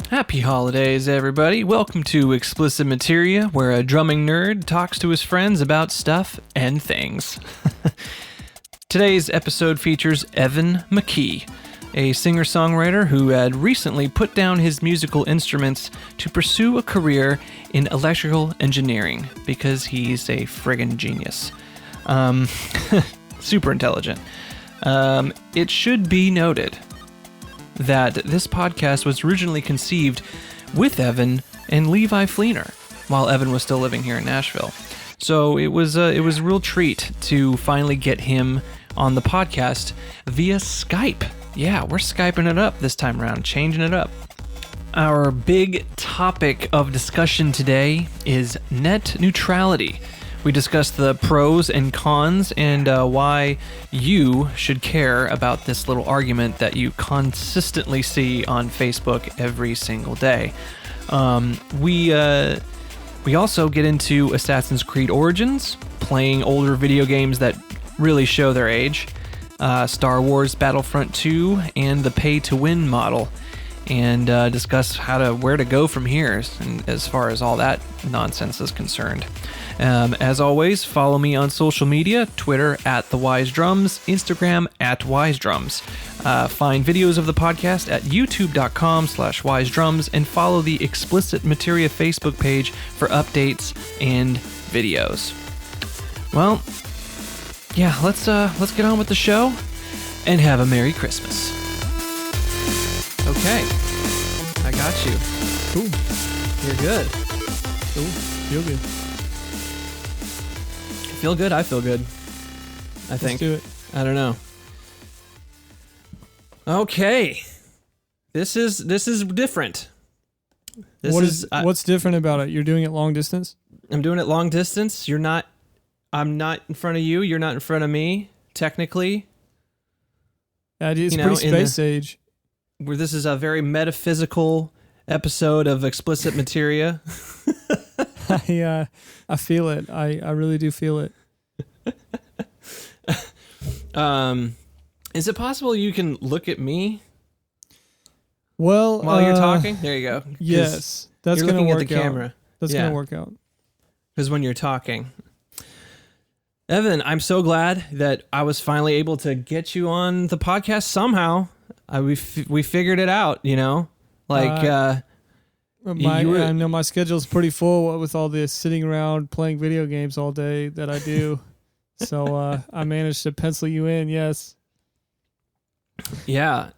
Happy holidays, everybody. Welcome to Explicit Materia, where a drumming nerd talks to his friends about stuff and things. Today's episode features Evan McKee, a singer-songwriter who had recently put down his musical instruments to pursue a career in electrical engineering because he's a friggin' genius. Super intelligent. It should be noted that this podcast was originally conceived with Evan and Levi Fleener while Evan was still living here in Nashville. So it was a real treat to finally get him on the podcast via Skype. Yeah, we're Skyping it up this time around, changing it up. Our big topic of discussion today is net neutrality. We discussed the pros and cons and why you should care about this little argument that you consistently see on Facebook every single day. We also get into Assassin's Creed Origins, playing older video games that really show their age, Star Wars Battlefront 2, and the pay-to-win model, and discuss where to go from here as far as all that nonsense is concerned. As always, follow me on social media, Twitter @TheWiseDrums, Instagram @WiseDrums. Find videos of the podcast at youtube.com/WiseDrums and follow the Explicit Materia Facebook page for updates and videos. Well, yeah, let's get on with the show and have a Merry Christmas. Okay, I got you. Cool. You're good. Cool. Feel good. Feel good? I feel good. I think. Let's do it. I don't know. Okay. This is different. What's different about it? You're doing it long distance? I'm doing it long distance. I'm not in front of you. You're not in front of me, technically. It's pretty space age. Where this is a very metaphysical episode of Explicit Materia. I feel it. I really do feel it. Is it possible you can look at me? Well, while you're talking? There you go. Yes, that's going to work at the camera. That's going to work out. Because when you're talking. Evan, I'm so glad that I was finally able to get you on the podcast somehow. We figured it out, you know? I know my schedule's pretty full with all this sitting around playing video games all day that I do. So I managed to pencil you in, yes. Yeah.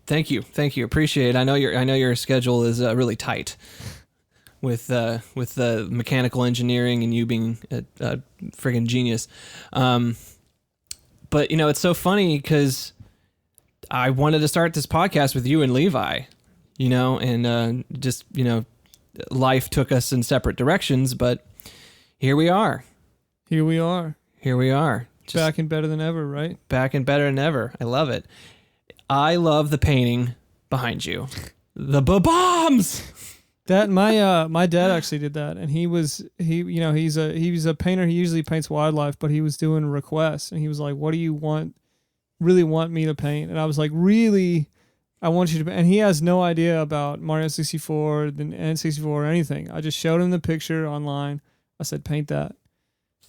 Thank you. Appreciate it. I know your schedule is really tight with the mechanical engineering and you being a friggin' genius. But it's so funny because I wanted to start this podcast with you and Levi. And life took us in separate directions, but here we are. Just back and better than ever, right? Back and better than ever. I love it. I love the painting behind you. The bombs. That my dad actually did that, and he's a painter. He usually paints wildlife, but he was doing requests, and he was like, "What do you really want me to paint?" And I was like, "Really? I want you to," and he has no idea about Mario 64, the N64 or anything. I just showed him the picture online. I said, paint that.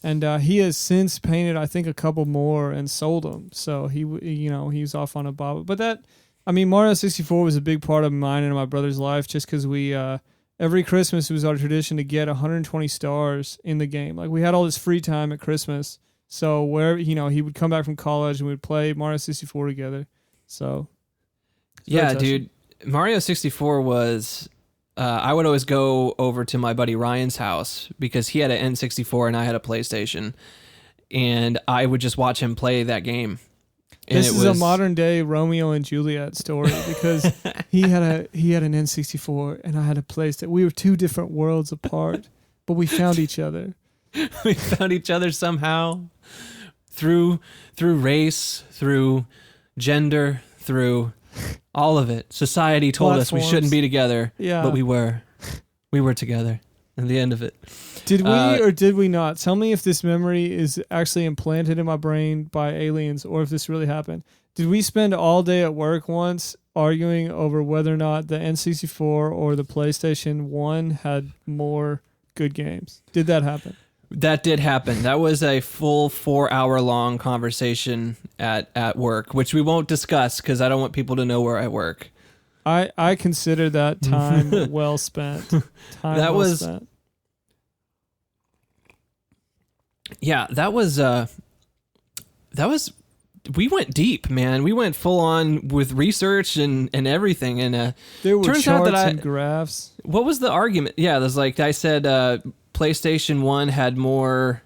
And he has since painted, I think, a couple more and sold them. So he's off on a bob. But Mario 64 was a big part of mine and my brother's life just because we, every Christmas it was our tradition to get 120 stars in the game. Like we had all this free time at Christmas. So where, he would come back from college and we'd play Mario 64 together. So... Yeah, dude. Mario 64 was... I would always go over to my buddy Ryan's house because he had an N64 and I had a PlayStation. And I would just watch him play that game. And this is a modern day Romeo and Juliet story because he had an N64 and I had a PlayStation. We were two different worlds apart, but we found each other. We found each other somehow through race, through gender, through... all of it. Society told us we shouldn't be together, but we were. We were together at the end of it. Did we or did we not? Tell me if this memory is actually implanted in my brain by aliens or if this really happened. Did we spend all day at work once arguing over whether or not the N64 or the PlayStation 1 had more good games. Did that happen? That did happen. That was a full 4-hour long conversation at work, which we won't discuss because I don't want people to know where I work. I consider that time well spent. Spent. Yeah, that was we went deep, man. We went full on with research and everything. And there were turns charts out that and graphs. What was the argument? Yeah, there's like I said, PlayStation 1 had more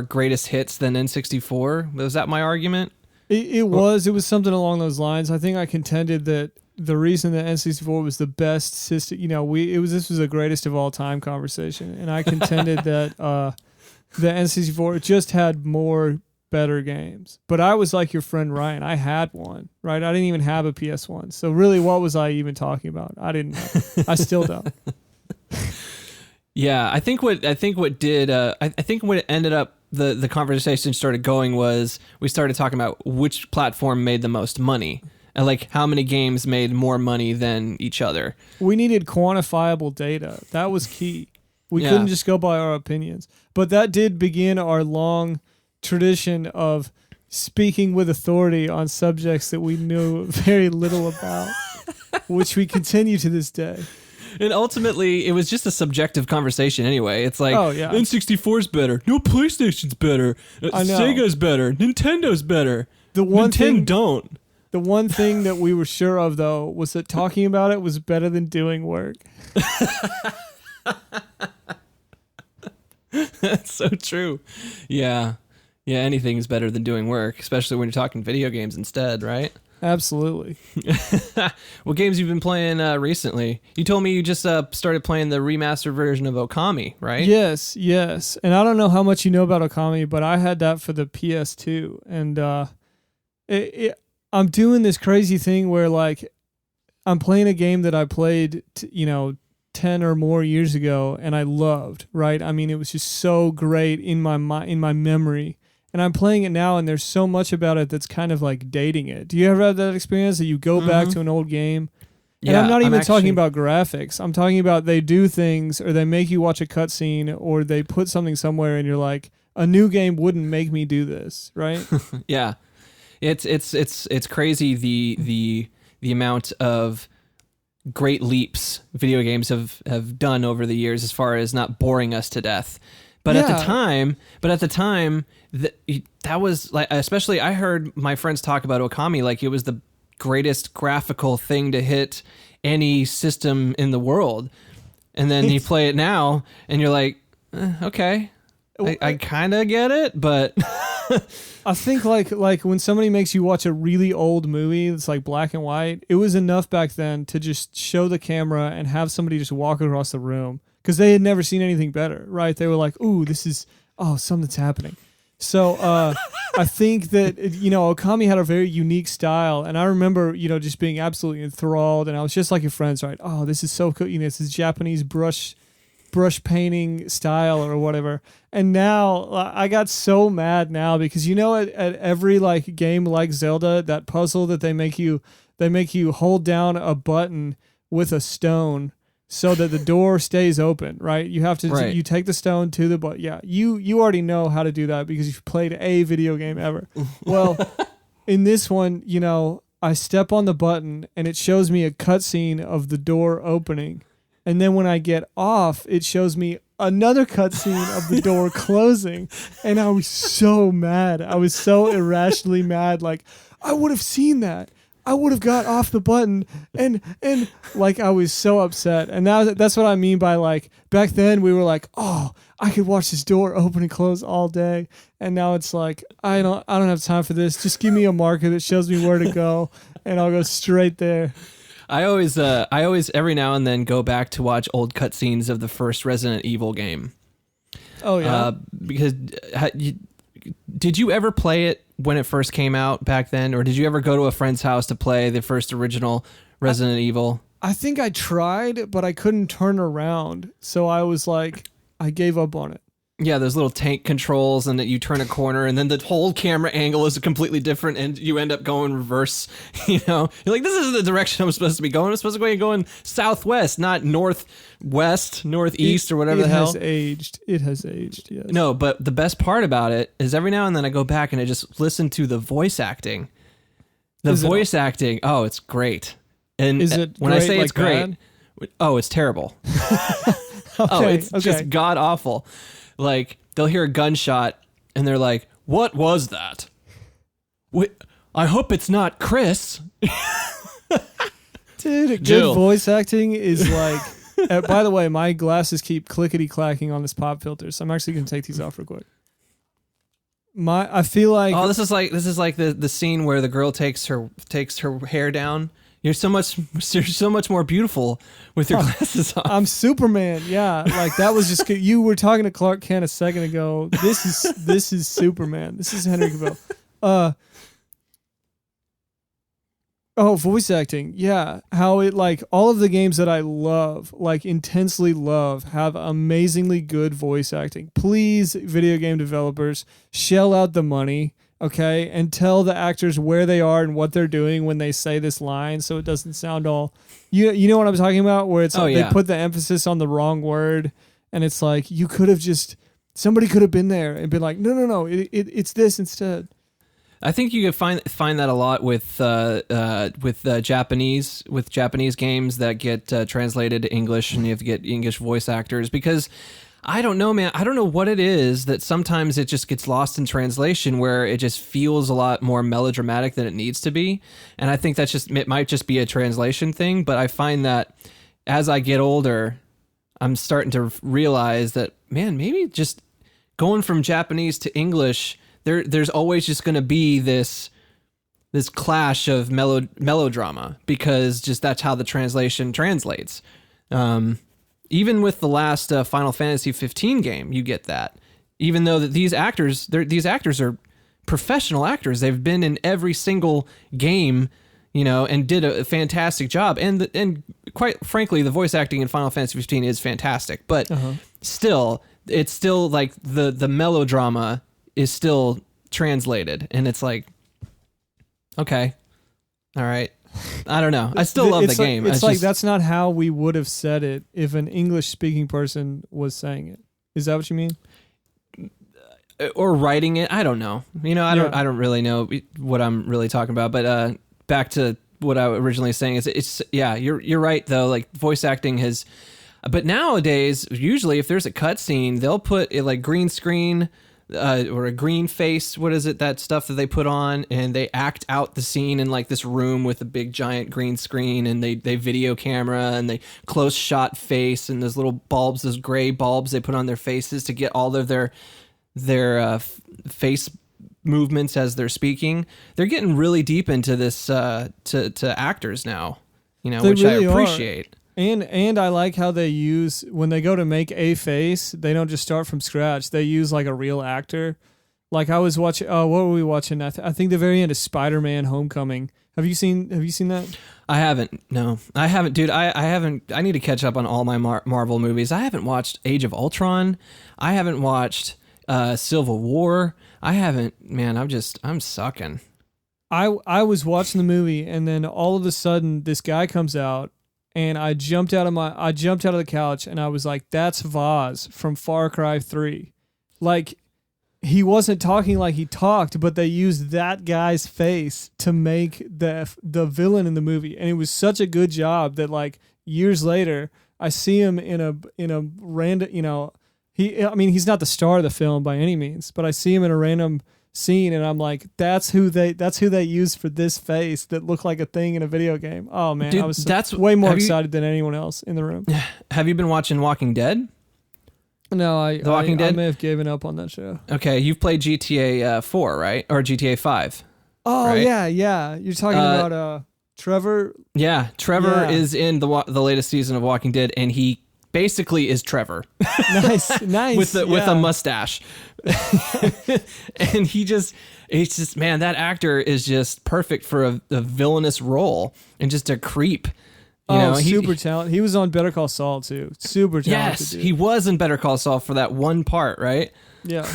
greatest hits than N64. Was that my argument? It was something along those lines. I think I contended that the reason that N64 was the best system, this was a greatest of all time conversation, and I contended that the N64 just had more better games. But I was like your friend Ryan. I had one, right? I didn't even have a PS1. So really, what was I even talking about? I didn't know. I still don't. Yeah, I think what ended up the conversation started going was we started talking about which platform made the most money and like how many games made more money than each other. We needed quantifiable data. That was key. We couldn't just go by our opinions. But that did begin our long tradition of speaking with authority on subjects that we knew very little about, which we continue to this day. And ultimately, it was just a subjective conversation anyway. It's like, N64's better. No, PlayStation's better. Sega's better. Nintendo's better. The one thing that we were sure of, though, was that talking about it was better than doing work. That's so true. Yeah. Yeah, anything is better than doing work, especially when you're talking video games instead, right? Absolutely. What games you've been playing recently? You told me you just started playing the remastered version of Okami, right? Yes. And I don't know how much you know about Okami, but I had that for the PS2. And I'm doing this crazy thing where, like, I'm playing a game that I played, 10 or more years ago, and I loved, right? I mean, it was just so great in my memory. And I'm playing it now, and there's so much about it that's kind of like dating it. Do you ever have that experience that you go back to an old game? And I'm not even talking about graphics. I'm talking about they do things, or they make you watch a cutscene, or they put something somewhere, and you're like, a new game wouldn't make me do this, right? Yeah, it's crazy the amount of great leaps video games have done over the years as far as not boring us to death. But at the time, that was like, especially I heard my friends talk about Okami like it was the greatest graphical thing to hit any system in the world. And then you play it now and you're like, okay, I kind of get it, but I think like when somebody makes you watch a really old movie that's like black and white, it was enough back then to just show the camera and have somebody just walk across the room. Because they had never seen anything better, right? They were like, ooh, something's happening. So I think that, Okami had a very unique style. And I remember, just being absolutely enthralled. And I was just like your friends, right? Oh, this is so cool. It's this Japanese brush painting style or whatever. And now I got so mad now because, at every like game like Zelda, that puzzle that they make you hold down a button with a stone so that the door stays open, right? You have to, you take the stone to the button. Yeah, you already know how to do that because you've played a video game ever. Well, in this one, I step on the button and it shows me a cutscene of the door opening. And then when I get off, it shows me another cutscene of the door closing. And I was so mad. I was so irrationally mad. Like, I would have seen that. I would have got off the button and like I was so upset. And now that's what I mean by like back then we were like, oh, I could watch this door open and close all day. And now it's like I don't have time for this. Just give me a marker that shows me where to go and I'll go straight there. I always every now and then go back to watch old cutscenes of the first Resident Evil game. Oh yeah. Because did you ever play it when it first came out back then, or did you ever go to a friend's house to play the first original Resident Evil? I think I tried, but I couldn't turn around. So I was like, I gave up on it. Yeah, those little tank controls, and that you turn a corner, and then the whole camera angle is completely different, and you end up going reverse. You're like, this isn't the direction I'm supposed to be going. I'm supposed to be going southwest, not northwest, northeast, or whatever the hell. It has aged, yes. No, but the best part about it is every now and then I go back and I just listen to the voice acting. Acting, oh, it's great. And is it when great, I say like it's great, oh, it's terrible. It's just god awful. Like, they'll hear a gunshot, and they're like, what was that? I hope it's not Chris. Dude, good voice acting is like... by the way, my glasses keep clickety-clacking on this pop filter, so I'm actually going to take these off real quick. I feel like... Oh, this is like the scene where the girl takes her hair down. You're so much more beautiful with your glasses on. I'm Superman. Yeah, like that was just you were talking to Clark Kent a second ago. This is Superman. This is Henry Cavill. Voice acting. Yeah, how it like all of the games that I love, like intensely love, have amazingly good voice acting. Please, video game developers, shell out the money. Okay, and tell the actors where they are and what they're doing when they say this line, so it doesn't sound all. You know what I'm talking about? Where it's they put the emphasis on the wrong word, and it's like you could have somebody could have been there and been like, no, it's this instead. I think you could find that a lot with Japanese games that get translated to English, and you have to get English voice actors because. I don't know, man. I don't know what it is that sometimes it just gets lost in translation where it just feels a lot more melodramatic than it needs to be. And I think it might just be a translation thing. But I find that as I get older, I'm starting to realize that, man, maybe just going from Japanese to English, there's always just going to be this clash of melodrama because just that's how the translation translates. Even with the last Final Fantasy 15 game, you get that. Even though that these actors are professional actors, they've been in every single game, and did a fantastic job. And quite frankly, the voice acting in Final Fantasy 15 is fantastic. But still, it's still like the melodrama is still translated, and it's like, okay, all right. I don't know. I still love the game. It's like that's not how we would have said it if an English-speaking person was saying it. Is that what you mean? Or writing it? I don't know. I don't really know what I'm really talking about. But back to what I was originally saying is you're right though. Like voice acting has, but nowadays usually if there's a cutscene, they'll put it like green screen. Or a green face, what is it, that stuff that they put on, and they act out the scene in like this room with a big giant green screen, and they video camera, and they close shot face, and those little bulbs, those gray bulbs they put on their faces to get all of their face movements as they're speaking. They're getting really deep into this to actors now, which really I appreciate. And I like how they use, when they go to make a face, they don't just start from scratch. They use like a real actor. Like I was watching, what were we watching? I think the very end of Spider-Man Homecoming. Have you seen that? I haven't. No, I haven't, dude. I haven't. I need to catch up on all my Marvel movies. I haven't watched Age of Ultron. I haven't watched Civil War. I haven't, man. I'm sucking. I was watching the movie, and then all of a sudden this guy comes out. And I jumped out of the couch and I was like, that's Vaz from Far Cry 3. Like, he wasn't talking like he talked, but they used that guy's face to make the villain in the movie. And it was such a good job that like years later, I see him in a random, he's not the star of the film by any means, but I see him in a random scene and I'm like, that's who they used for this face that looked like a thing in a video game. Oh man, dude, I was way more excited than anyone else in the room. Have you been watching Walking Dead? No, I may have given up on that show. Okay, you've played GTA 4, right? Or GTA 5. Oh right? yeah. You're talking about Trevor. Yeah, Trevor is in the latest season of Walking Dead, and he basically is Trevor. Nice. with a mustache. And it's just, man, that actor is just perfect for a villainous role and just a creep. Super talented. He was on Better Call Saul too. Super talented. Yes, dude. he was in Better Call Saul for that one part, right? Yeah.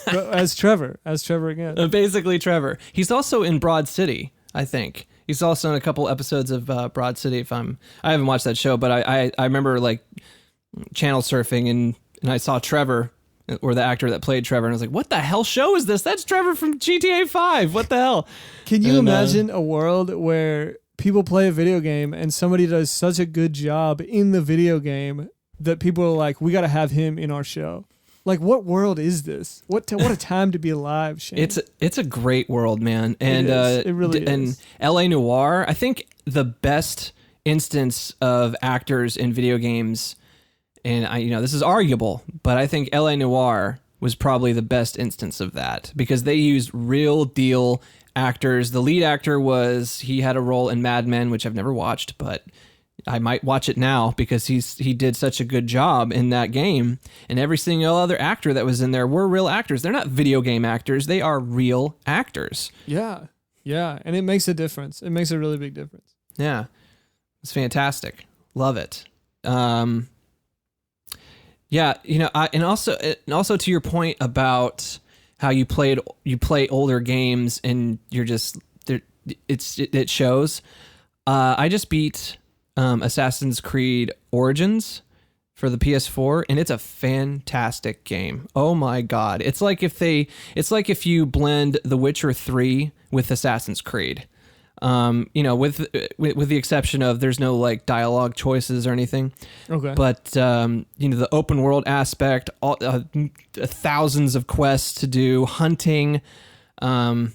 as Trevor again. Basically Trevor. He's also in Broad City, I think. He's also in a couple episodes of Broad City. I haven't watched that show, but I remember like channel surfing and I saw Trevor, or the actor that played Trevor, and I was like, what the hell show is this? That's Trevor from GTA 5. What the hell? Can you imagine a world where people play a video game and somebody does such a good job in the video game that people are like, we got to have him in our show? Like, what world is this? What a time to be alive, Shane. It's a great world, man. And it really is. And LA Noire, I think the best instance of actors in video games, and this is arguable, but I think LA Noire was probably the best instance of that because they used real deal actors. The lead actor he had a role in Mad Men, which I've never watched, but I might watch it now because he did such a good job in that game. And every single other actor that was in there were real actors. They're not video game actors. They are real actors. Yeah. Yeah. And it makes a difference. It makes a really big difference. Yeah. It's fantastic. Love it. Yeah, and also to your point about how you play older games and you're just there. It shows. I just beat Assassin's Creed Origins for the PS4, and it's a fantastic game. Oh my god, it's like if you blend The Witcher 3 with Assassin's Creed. With the exception of there's no like dialogue choices or anything. Okay. But the open world aspect, thousands of quests to do, hunting, and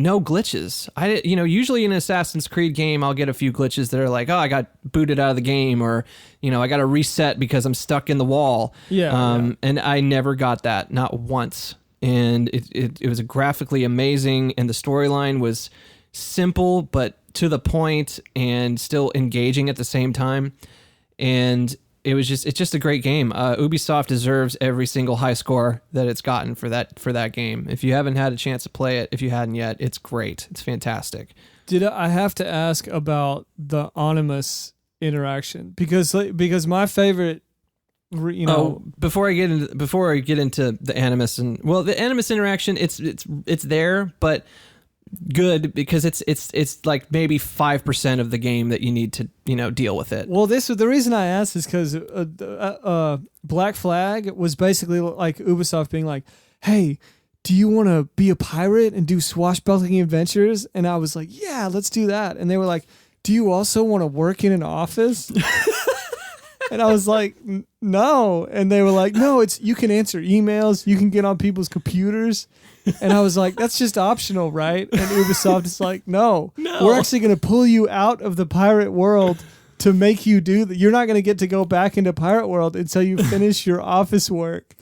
no glitches. Usually in an Assassin's Creed game, I'll get a few glitches that are like, oh, I got booted out of the game, or I got to reset because I'm stuck in the wall. Yeah. And I never got that, not once. And it was graphically amazing, and the storyline was simple but to the point and still engaging at the same time, and it's just a great game. Ubisoft deserves every single high score that it's gotten for that game. If you haven't had a chance to play it, if you hadn't yet, it's great. It's fantastic. Did I have to ask about the Animus interaction because my favorite, before I get into the Animus the Animus interaction, it's there, but good because it's like maybe 5% of the game that you need to deal with it. Well, the reason I asked is because Black Flag was basically like Ubisoft being like, hey, do you want to be a pirate and do swashbuckling adventures? And I was like, yeah, let's do that. And they were like, do you also want to work in an office? And I was like, no. And they were like, no, you can answer emails, you can get on people's computers. And I was like, that's just optional, right? And Ubisoft is like, no. We're actually going to pull you out of the pirate world to make you do that. You're not going to get to go back into pirate world until you finish your office work.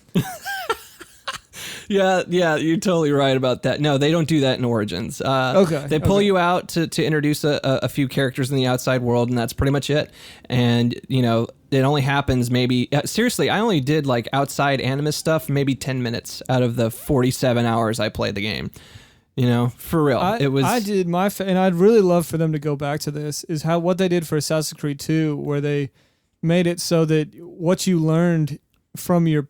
Yeah, you're totally right about that. No, they don't do that in Origins. They pull you out to introduce a few characters in the outside world, and that's pretty much it. And, it only happens maybe... seriously, I only did, like, outside Animus stuff maybe 10 minutes out of the 47 hours I played the game. For real. I did and I'd really love for them to go back to this, is what they did for Assassin's Creed 2, where they made it so that what you learned from your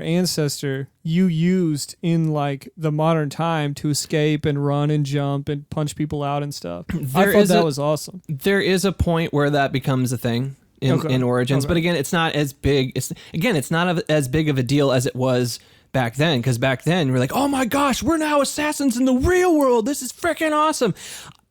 ancestor you used in like the modern time to escape and run and jump and punch people out and stuff. I thought that was awesome. There is a point where that becomes a thing in Origins, but again, it's not as big. It's not as big of a deal as it was back then, because back then we're like, oh my gosh, we're now assassins in the real world. This is freaking awesome.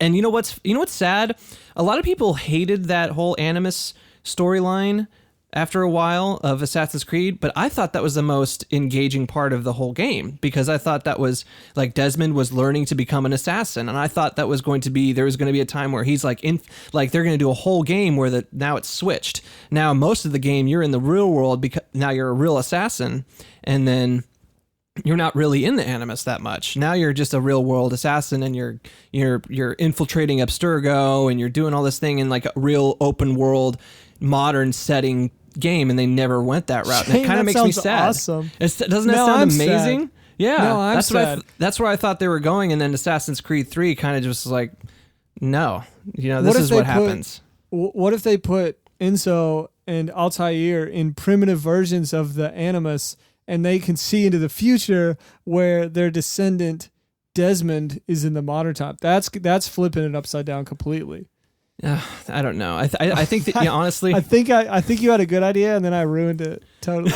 And you know what's sad? A lot of people hated that whole Animus storyline after a while of Assassin's Creed, but I thought that was the most engaging part of the whole game, because I thought that was like Desmond was learning to become an assassin, and I thought that was going to be a time where he's like they're going to do a whole game where now it's switched. Now most of the game you're in the real world because now you're a real assassin, and then you're not really in the Animus that much. Now you're just a real world assassin, and you're infiltrating Abstergo, and you're doing all this thing in like a real open world modern setting game, and they never went that route. And it kind of makes me sad. Awesome. Doesn't that sound amazing? Sad. Yeah, no, I'm sad. That's where I thought they were going, and then Assassin's Creed 3 kind of just was like, no, this is what happens. what if they put Enso and Altair in primitive versions of the Animus, and they can see into the future where their descendant Desmond is in the modern time? That's flipping it upside down completely. I don't know. I think that, honestly, I think you had a good idea, and then I ruined it totally.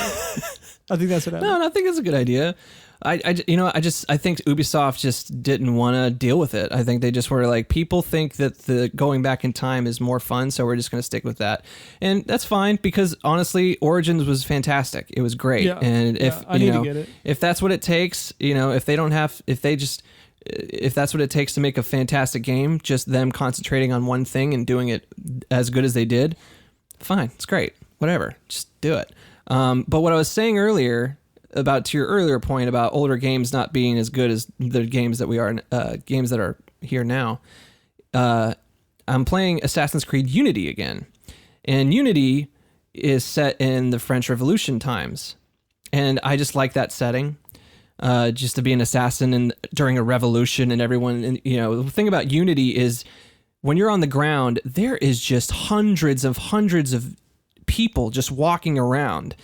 I think that's what happened. No, I think it's a good idea. I think Ubisoft just didn't want to deal with it. I think they just were like, people think that the going back in time is more fun, so we're just going to stick with that, and that's fine, because honestly, Origins was fantastic. It was great, and if that's what it takes, if that's what it takes to make a fantastic game, just them concentrating on one thing and doing it as good as they did, fine, it's great, whatever, just do it. But what I was saying earlier, to your earlier point about older games not being as good as the games that games that are here now, I'm playing Assassin's Creed Unity again, and Unity is set in the French Revolution times, and I just like that setting. Just to be an assassin during a revolution, and everyone, the thing about Unity is when you're on the ground, there is just hundreds of people just walking around,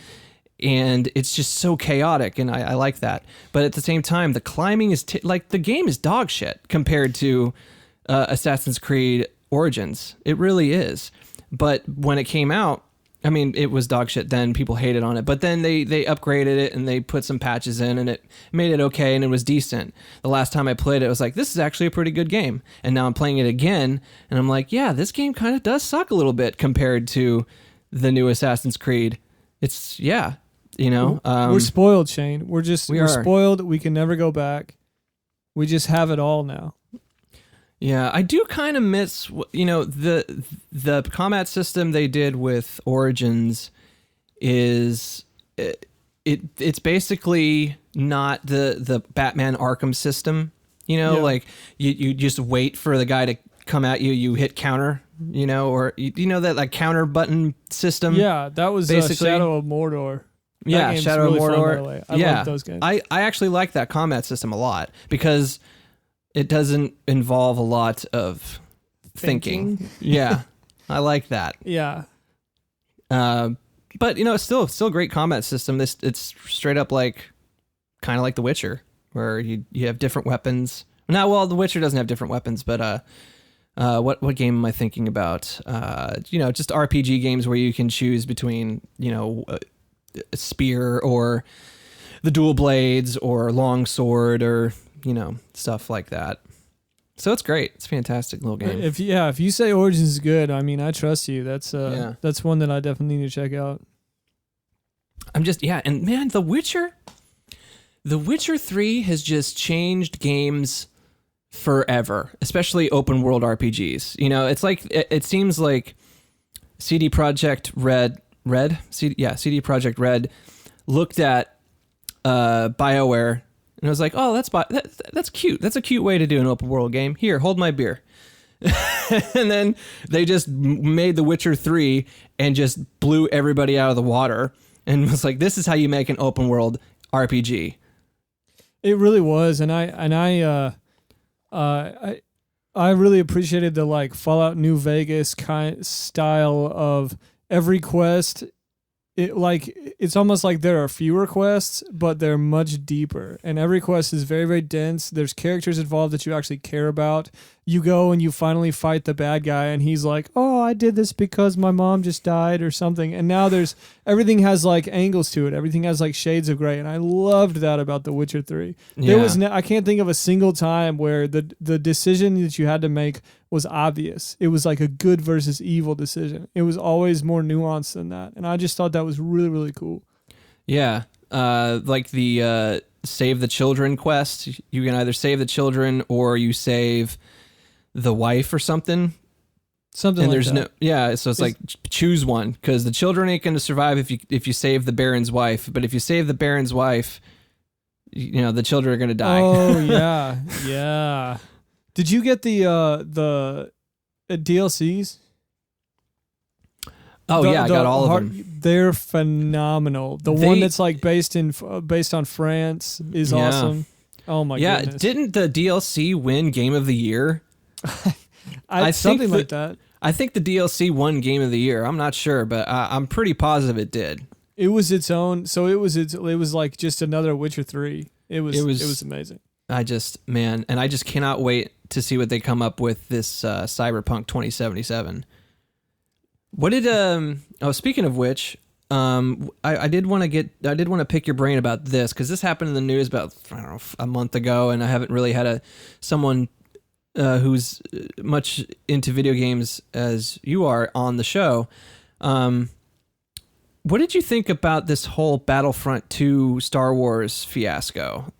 and it's just so chaotic, and I like that. But at the same time, the climbing is the game is dog shit compared to Assassin's Creed Origins. It really is. But when it came out, I mean, it was dog shit then. People hated on it. But then they upgraded it, and they put some patches in, and it made it okay, and it was decent. The last time I played it, I was like, this is actually a pretty good game. And now I'm playing it again, and I'm like, yeah, this game kind of does suck a little bit compared to the new Assassin's Creed. It's, we're spoiled, Shane. We're spoiled. We can never go back. We just have it all now. Yeah, I do kind of miss, the combat system they did with Origins is it's basically not the Batman Arkham system. Like you just wait for the guy to come at you, you hit counter, or that like counter button system. Yeah, that was Shadow of Mordor. Yeah, Shadow of Mordor. I love those games. I actually like that combat system a lot because it doesn't involve a lot of thinking. Yeah, I like that. Yeah. But it's still a great combat system. It's straight up kind of like The Witcher, where you have different weapons. The Witcher doesn't have different weapons, but what game am I thinking about? Just RPG games where you can choose between a spear or the dual blades or long sword or stuff like that. So it's great. It's a fantastic little game. If you say Origins is good, I mean, I trust you. That's one that I definitely need to check out. And man, The Witcher 3 has just changed games forever, especially open world RPGs. It's like it seems like CD Projekt Red looked at BioWare and I was like, oh, that's cute. That's a cute way to do an open world game. Here, hold my beer. And then they just made The Witcher 3 and just blew everybody out of the water and was like, this is how you make an open world RPG. It really was, and I really appreciated the Fallout New Vegas kind style of every quest. It's almost like there are fewer quests, but they're much deeper. And every quest is very, very dense. There's characters involved that you actually care about. You go and you finally fight the bad guy, and he's like, oh, I did this because my mom just died or something. And now everything has angles to it. Everything has shades of gray. And I loved that about The Witcher 3. Yeah. I can't think of a single time where the decision that you had to make was obvious. It was like a good versus evil decision. It was always more nuanced than that. And I just thought that was really, really cool. Yeah. The save the children quest. You can either save the children or you save the wife or something. Something and like there's that. So it's choose one, because the children ain't going to survive if you save the Baron's wife. But if you save the Baron's wife, the children are going to die. Oh, yeah. Yeah. Did you get the DLCs? Oh, I got all of them. They're phenomenal. The one that's based on France is awesome. Oh my goodness. Didn't the DLC win Game of the Year? Something like that. I think the DLC won Game of the Year. I'm not sure, but I'm pretty positive it did. It was its own. So it was like just another Witcher 3. It was amazing. I just cannot wait to see what they come up with this Cyberpunk 2077. What did speaking of which, I did want to pick your brain about this, because this happened in the news about, I don't know, a month ago, and I haven't really had someone who's much into video games as you are on the show. What did you think about this whole Battlefront 2 Star Wars fiasco?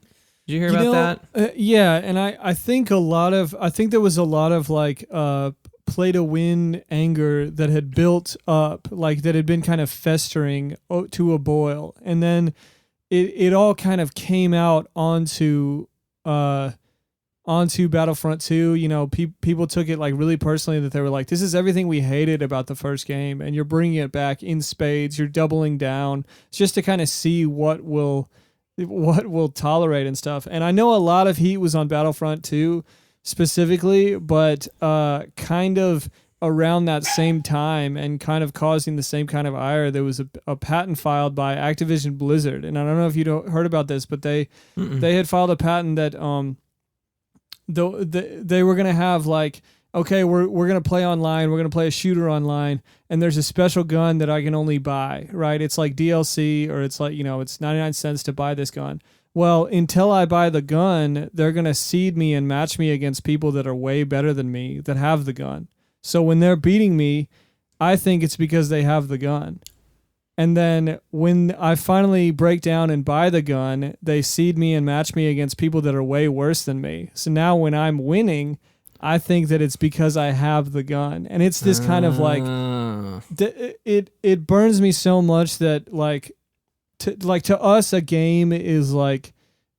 Did you hear about that? Yeah, and I think there was a lot of like play to win anger that had built up, like that had been kind of festering to a boil, and then it all kind of came out onto Battlefront 2. You know, people took it like really personally, that they were like, this is everything we hated about the first game, and you're bringing it back in spades. You're doubling down. It's just to kind of see what will tolerate and stuff. And I know a lot of heat was on Battlefront 2 specifically, but kind of around that same time and kind of causing the same kind of ire, there was a patent filed by Activision Blizzard. And I don't know if you heard about this, but they had filed a patent that they were going to have like, okay, we're going to play online, we're going to play a shooter online, and there's a special gun that I can only buy, right? It's like DLC, or it's like, you know, it's 99 cents to buy this gun. Well, until I buy the gun, they're going to seed me and match me against people that are way better than me that have the gun. So when they're beating me, I think it's because they have the gun. And then when I finally break down and buy the gun, they seed me and match me against people that are way worse than me. So now when I'm winning, I think that it's because I have the gun. And it's this kind of like, it burns me so much that like to us, a game is like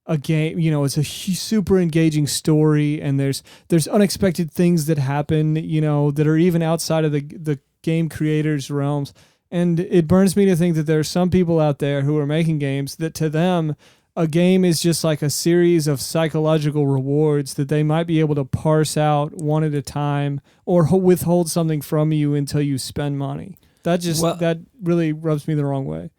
a game, you know, it's a super engaging story, and there's unexpected things that happen, you know, that are even outside of the game creators' realms. And it burns me to think that there are some people out there who are making games that to them, a game is just like a series of psychological rewards that they might be able to parse out one at a time, or withhold something from you until you spend money. That really rubs me the wrong way.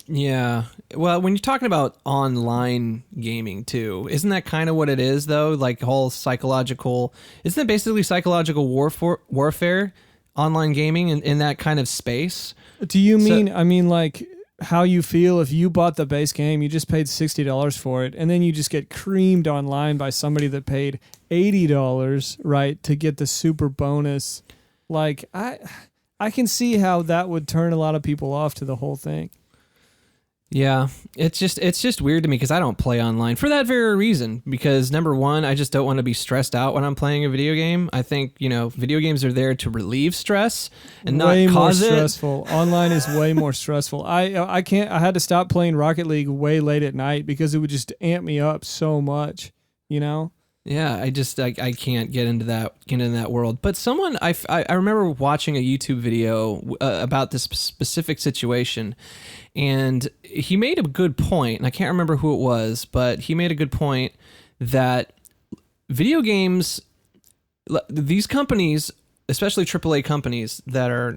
Yeah. Well, when you're talking about online gaming too, isn't that kind of what it is though? Like whole psychological, isn't it basically psychological warfare, online gaming in that kind of space? Do you mean, I mean like how you feel if you bought the base game, you just paid $60 for it, and then you just get creamed online by somebody that paid $80, right, to get the super bonus? Like I can see how that would turn a lot of people off to the whole thing. Yeah, it's just weird to me because I don't play online for that very reason. Because number one, I just don't want to be stressed out when I'm playing a video game. I think, you know, video games are there to relieve stress and not cause it. Way more stressful. Online is way more stressful. I had to stop playing Rocket League way late at night because it would just amp me up so much, you know? Yeah, I can't get into that world. But someone I remember watching a YouTube video about this specific situation, and he made a good point, and I can't remember who it was, but he made a good point that video games, these companies, especially AAA companies that are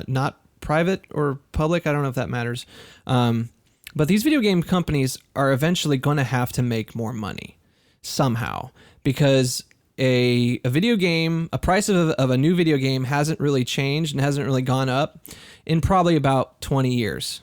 not private or public, I don't know if that matters, but these video game companies are eventually going to have to make more money somehow. Because a video game, a price of a new video game hasn't really changed and hasn't really gone up in probably about 20 years.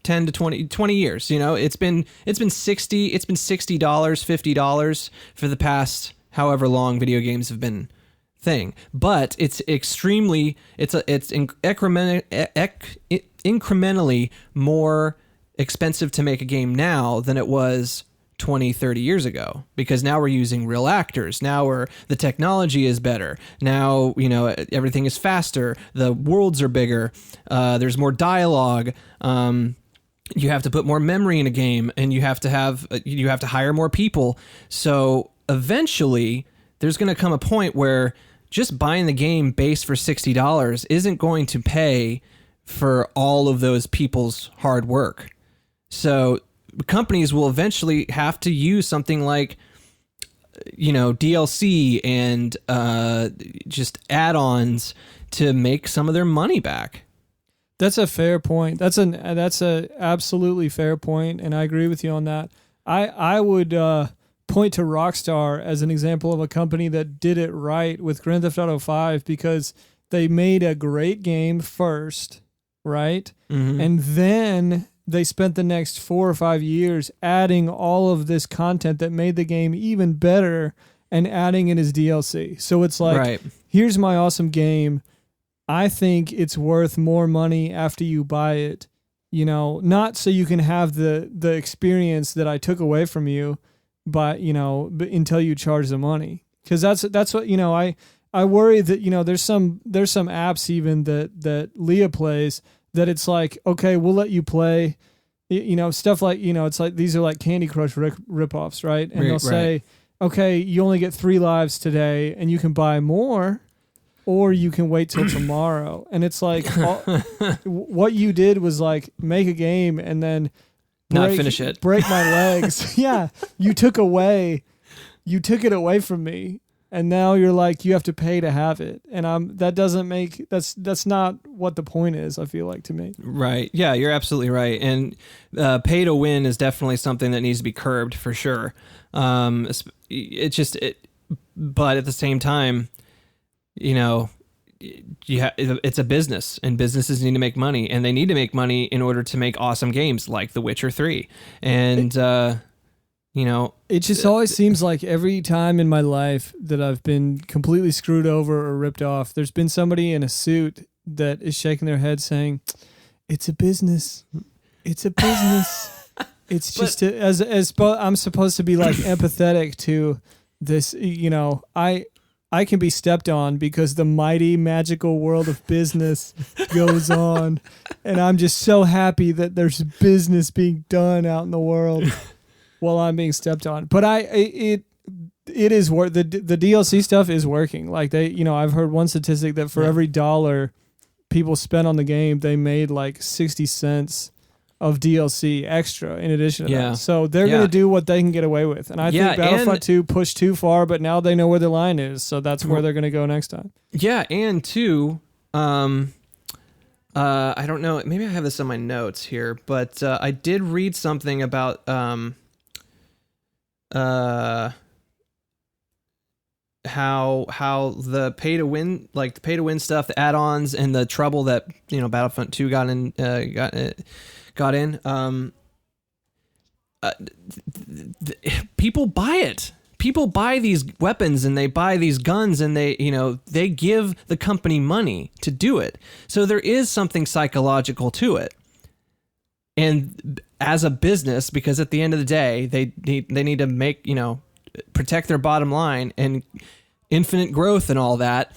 10 to 20 years, you know, it's been $60, $50 for the past however long video games have been thing. But it's incrementally more expensive to make a game now than it was 20, 30 years ago, because now we're using real actors. Now the technology is better. Now, you know, everything is faster. The worlds are bigger. There's more dialogue. You have to put more memory in a game, and you have to hire more people. So eventually there's going to come a point where just buying the game base for $60 isn't going to pay for all of those people's hard work. So companies will eventually have to use something like DLC and just add-ons to make some of their money back. That's a fair point. That's a absolutely fair point, and I agree with you on that. I would point to Rockstar as an example of a company that did it right with Grand Theft Auto 5 because they made a great game first, right? Mm-hmm. And then they spent the next 4 or 5 years adding all of this content that made the game even better and adding it as DLC. So it's like, right. Here's my awesome game. I think it's worth more money after you buy it, not so you can have the experience that I took away from you, but until you charge the money. Because that's what, I worry that, there's some apps even that Leah plays that it's like, okay, we'll let you play, stuff like, it's like, these are like Candy Crush ripoffs, right? And they'll say, okay, you only get 3 lives today and you can buy more, or you can wait till tomorrow. And it's like, what you did was like make a game and then not finish it, break my legs. Yeah. You took it away from me. And now you're like, you have to pay to have it. And that's not what the point is, I feel like, to me. Right. Yeah, you're absolutely right. And pay to win is definitely something that needs to be curbed for sure. But at the same time, it's a business, and businesses need to make money, and they need to make money in order to make awesome games like The Witcher 3. And, it just always seems like every time in my life that I've been completely screwed over or ripped off, there's been somebody in a suit that is shaking their head saying, it's a business. It's a business. It's just I'm supposed to be like empathetic to this, I can be stepped on because the mighty magical world of business goes on, and I'm just so happy that there's business being done out in the world while I'm being stepped on. But it is work. The DLC stuff is working. Like I've heard one statistic that for every $1 people spent on the game, they made like 60 cents of DLC extra in addition to that. So they're going to do what they can get away with. And I think Battlefront 2 pushed too far, but now they know where the line is. So that's where they're going to go next time. Yeah. And two, I don't know, maybe I have this on my notes here, but I did read something about how the pay to win stuff, the add-ons, and the trouble that Battlefront 2 got in. People buy it. People buy these weapons and they buy these guns, and they give the company money to do it. So there is something psychological to it. And as a business, because at the end of the day, they need to make, protect their bottom line and infinite growth and all that,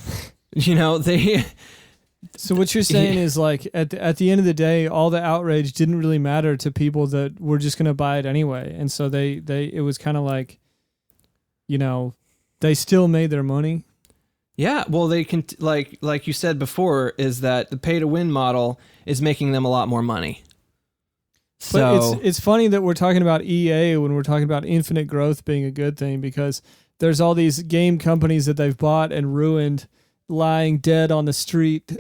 they. So what you're saying is like at the end of the day, all the outrage didn't really matter to people that were just going to buy it anyway. And so it was kind of like, they still made their money. Yeah. Well, they can, like you said before, is that the pay to win model is making them a lot more money. But it's funny that we're talking about EA when we're talking about infinite growth being a good thing, because there's all these game companies that they've bought and ruined, lying dead on the street,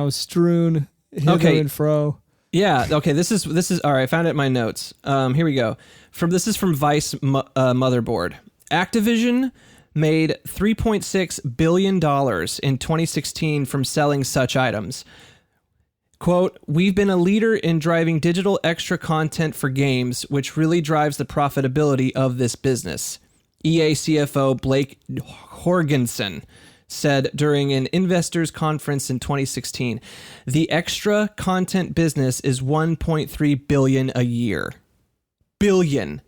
strewn hither and fro. Yeah. Okay. This is all right. I found it in my notes. Here we go. This is from Vice Motherboard. Activision made $3.6 billion in 2016 from selling such items. Quote, "We've been a leader in driving digital extra content for games, which really drives the profitability of this business," EA CFO Blake Jorgensen said during an investors conference in 2016. The extra content business is $1.3 billion a year. Billion.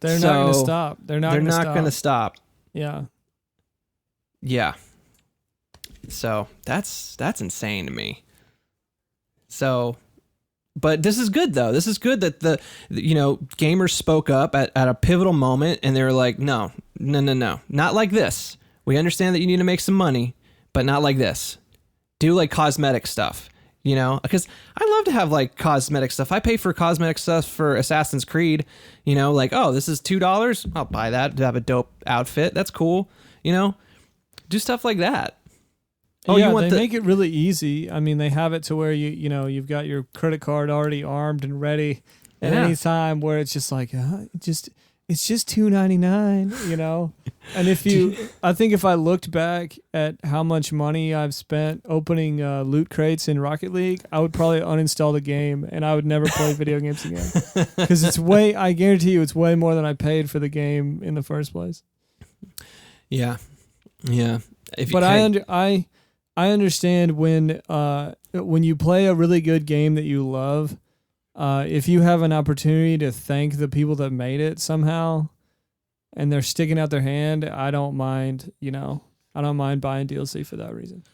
They're not going to stop. They're not going to stop. Yeah. Yeah. So that's insane to me. So, but this is good though. This is good that the gamers spoke up at a pivotal moment, and they were like, no, not like this. We understand that you need to make some money, but not like this. Do like cosmetic stuff. you know, because I love to have like cosmetic stuff. I pay for cosmetic stuff for Assassin's Creed, you know, like, oh, this is $2. I'll buy that to have a dope outfit. That's cool. You know, do stuff like that. Oh, yeah, you want they make it really easy. I mean, they have it to where you know, you've got your credit card already armed and ready at any time, where it's just like, it's just $2.99, you know. And I think if I looked back at how much money I've spent opening loot crates in Rocket League, I would probably uninstall the game and I would never play video games again. Because I guarantee you, it's way more than I paid for the game in the first place. Yeah. I understand when you play a really good game that you love, if you have an opportunity to thank the people that made it somehow, and they're sticking out their hand, I don't mind. You know, I don't mind buying DLC for that reason.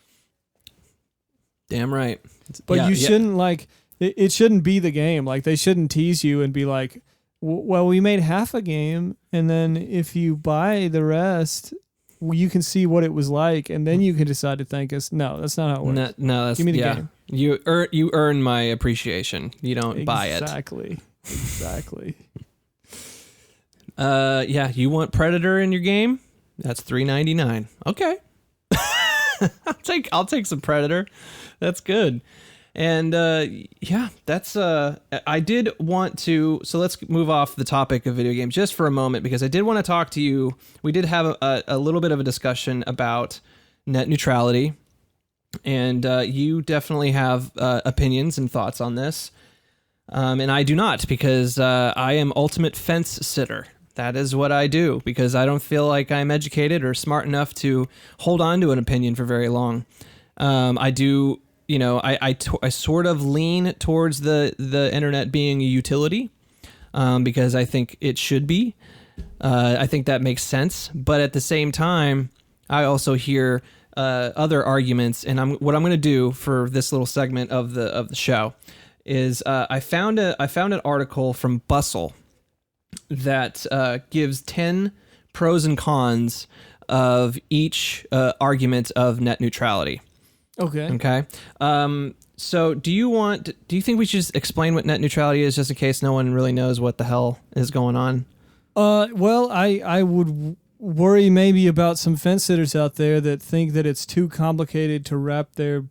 Damn right. But you shouldn't like it. Shouldn't be the game. Like they shouldn't tease you and be like, "Well, we made half a game, and then if you buy the rest, you can see what it was like, and then you can decide to thank us." No, that's not how it works. No, that's, give me the game. You earn my appreciation. You don't buy it. Exactly. You want Predator in your game? That's $3.99. Okay. I'll take some Predator. That's good. And that's I did want to, so let's move off the topic of video games just for a moment, because I did want to talk to you. We did have a little bit of a discussion about net neutrality, and you definitely have opinions and thoughts on this, and I do not, because I am ultimate fence sitter. That is what I do, because I don't feel like I'm educated or smart enough to hold on to an opinion for very long. I do. You know, I sort of lean towards the internet being a utility, because I think it should be. I think that makes sense. But at the same time, I also hear other arguments. And what I'm going to do for this little segment of the show is I found an article from Bustle that gives 10 pros and cons of each argument of net neutrality. Okay. So do you think we should just explain what net neutrality is, just in case no one really knows what the hell is going on? Well, I would worry maybe about some fence sitters out there that think that it's too complicated to wrap their,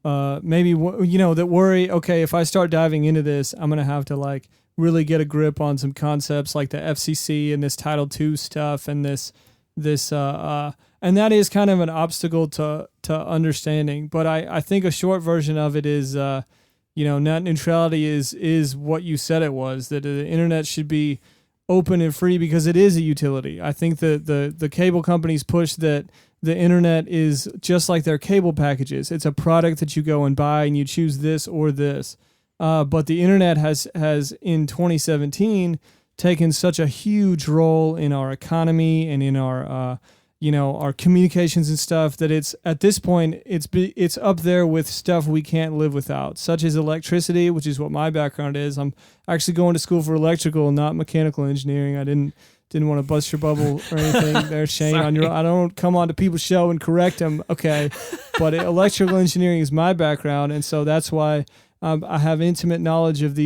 that worry, okay, if I start diving into this, I'm going to have to like really get a grip on some concepts like the FCC and this Title II stuff and this and that is kind of an obstacle to understanding. But I think a short version of it is, net neutrality is what you said it was, that the internet should be open and free because it is a utility. I think that the cable companies push that the internet is just like their cable packages. It's a product that you go and buy and you choose this or this. But the internet has in 2017 taken such a huge role in our economy and in our our communications and stuff, that it's at this point it's up there with stuff we can't live without, such as electricity, which is what my background is. I'm actually going to school for electrical, not mechanical engineering. I didn't want to bust your bubble or anything there, Shane. I don't come on to people's show and correct them, okay? But electrical engineering is my background, and so that's why I have intimate knowledge of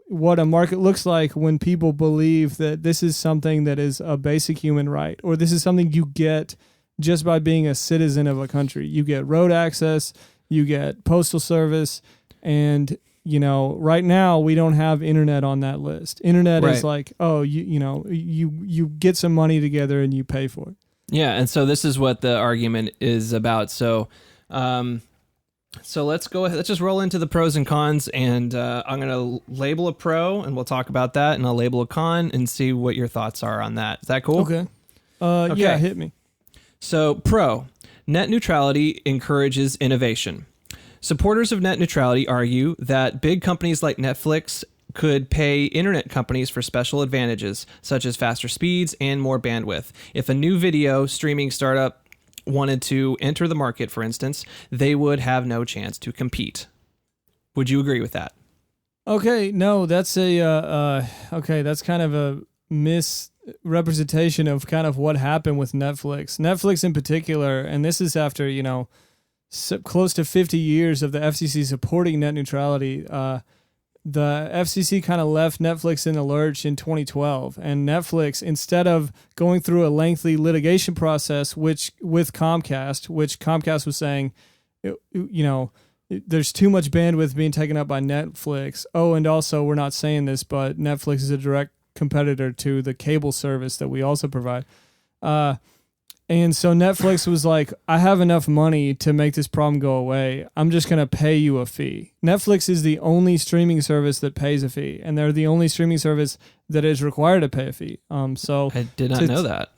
what a market looks like when people believe that this is something that is a basic human right, or this is something you get just by being a citizen of a country. You get road access, you get postal service, and right now we don't have internet on that list. Internet is like, oh, you get some money together and you pay for it. Yeah, and so this is what the argument is about. So let's go ahead. Let's just roll into the pros and cons, and I'm going to label a pro, and we'll talk about that, and I'll label a con and see what your thoughts are on that. Is that cool? Okay. Yeah, hit me. So, pro, net neutrality encourages innovation. Supporters of net neutrality argue that big companies like Netflix could pay internet companies for special advantages, such as faster speeds and more bandwidth. If a new video streaming startup wanted to enter the market, for instance, they would have no chance to compete. Would you agree with that? Okay, no, that's that's kind of a misrepresentation of kind of what happened with Netflix. Netflix in particular, and this is after, close to 50 years of the FCC supporting net neutrality, the FCC kind of left Netflix in the lurch in 2012, and Netflix, instead of going through a lengthy litigation process, with Comcast, which Comcast was saying, there's too much bandwidth being taken up by Netflix. Oh, and also we're not saying this, but Netflix is a direct competitor to the cable service that we also provide. And so Netflix was like, I have enough money to make this problem go away. I'm just going to pay you a fee. Netflix is the only streaming service that pays a fee, and they're the only streaming service that is required to pay a fee. So I did not know that.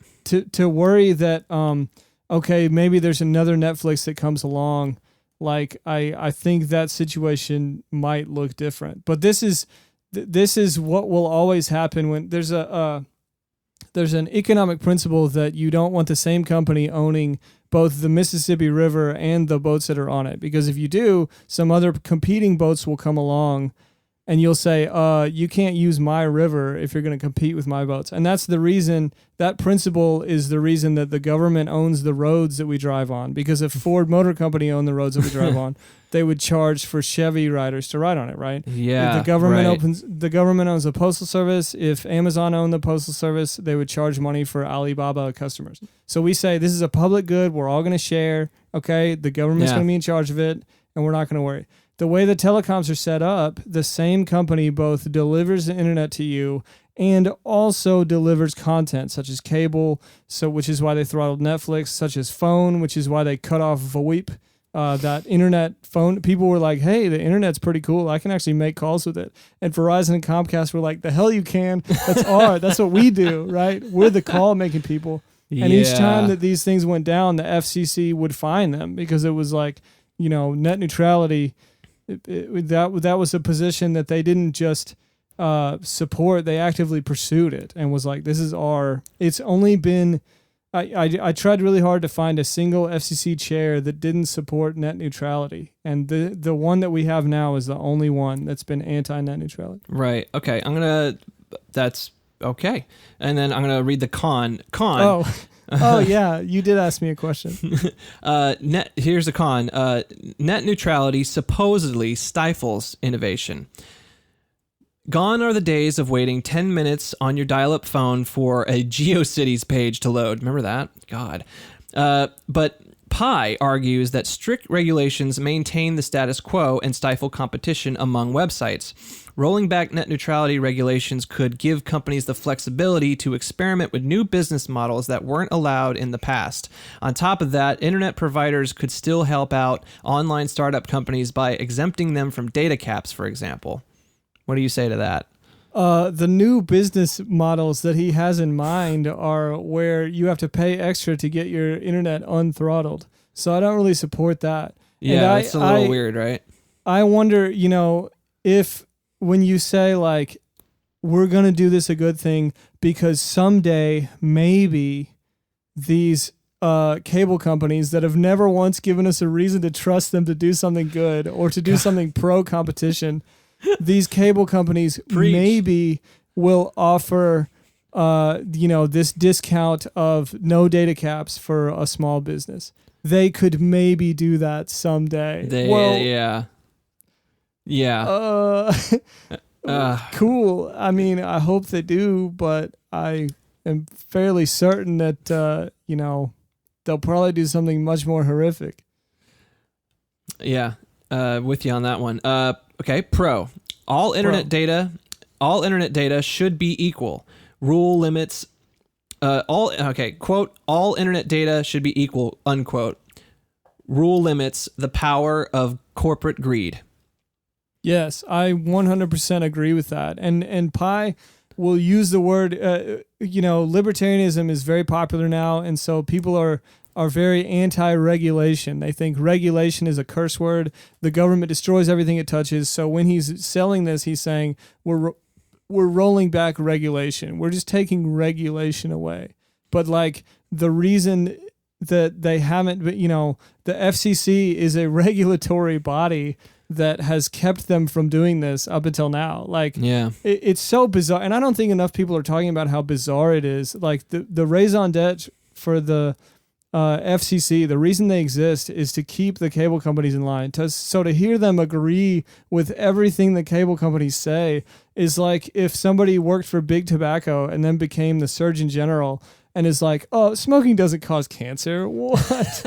To worry that, okay, maybe there's another Netflix that comes along, like I think that situation might look different. But this is what will always happen when there's an economic principle that you don't want the same company owning both the Mississippi River and the boats that are on it. Because if you do, some other competing boats will come along and you'll say, you can't use my river if you're going to compete with my boats. And that's the reason, that principle is the reason that the government owns the roads that we drive on. Because if Ford Motor Company owned the roads that we drive on, they would charge for Chevy riders to ride on it, right? Yeah. If the government owns the postal service. If Amazon owned the postal service, they would charge money for Alibaba customers. So we say this is a public good. We're all going to share. Okay, the government's going to be in charge of it, and we're not going to worry. The way the telecoms are set up, the same company both delivers the internet to you and also delivers content such as cable, which is why they throttled Netflix, such as phone, which is why they cut off VoIP. That internet phone, people were like, hey, the internet's pretty cool. I can actually make calls with it. And Verizon and Comcast were like, the hell you can. That's what we do, right? We're the call making people. And each time that these things went down, the FCC would fine them because it was like, net neutrality. That was a position that they didn't just support. They actively pursued it and was like, this is it's only been, I tried really hard to find a single FCC chair that didn't support net neutrality. And the one that we have now is the only one that's been anti-net neutrality. Right. Okay. That's okay. And then I'm going to read the con. Oh, yeah. You did ask me a question. Here's the con. Net neutrality supposedly stifles innovation. Gone are the days of waiting 10 minutes on your dial-up phone for a GeoCities page to load. Remember that? God. But Pi argues that strict regulations maintain the status quo and stifle competition among websites. Rolling back net neutrality regulations could give companies the flexibility to experiment with new business models that weren't allowed in the past. On top of that, internet providers could still help out online startup companies by exempting them from data caps, for example. What do you say to that? The new business models that he has in mind are where you have to pay extra to get your internet unthrottled. So I don't really support that. Yeah, that's a little weird, right? I wonder, if when you say like, we're going to do this a good thing because someday maybe these cable companies that have never once given us a reason to trust them to do something good or to do something pro-competition, these cable companies maybe will offer, this discount of no data caps for a small business. They could maybe do that someday. Cool. I mean, I hope they do, but I am fairly certain that, they'll probably do something much more horrific. Yeah. With you on that one. Okay. Pro. All internet data should be equal. Rule limits. Quote, all internet data should be equal, unquote. Rule limits the power of corporate greed. Yes, I 100% agree with that. And Pi will use the word, libertarianism is very popular now. And so people are very anti-regulation. They think regulation is a curse word. The government destroys everything it touches. So when he's selling this, he's saying we're rolling back regulation. We're just taking regulation away. But like the reason that they haven't, the FCC is a regulatory body that has kept them from doing this up until now. Like, it's so bizarre. And I don't think enough people are talking about how bizarre it is. Like the raison d'etre for the FCC, the reason they exist is to keep the cable companies in line. So to hear them agree with everything the cable companies say is like if somebody worked for Big Tobacco and then became the Surgeon General and is like, oh, smoking doesn't cause cancer. What?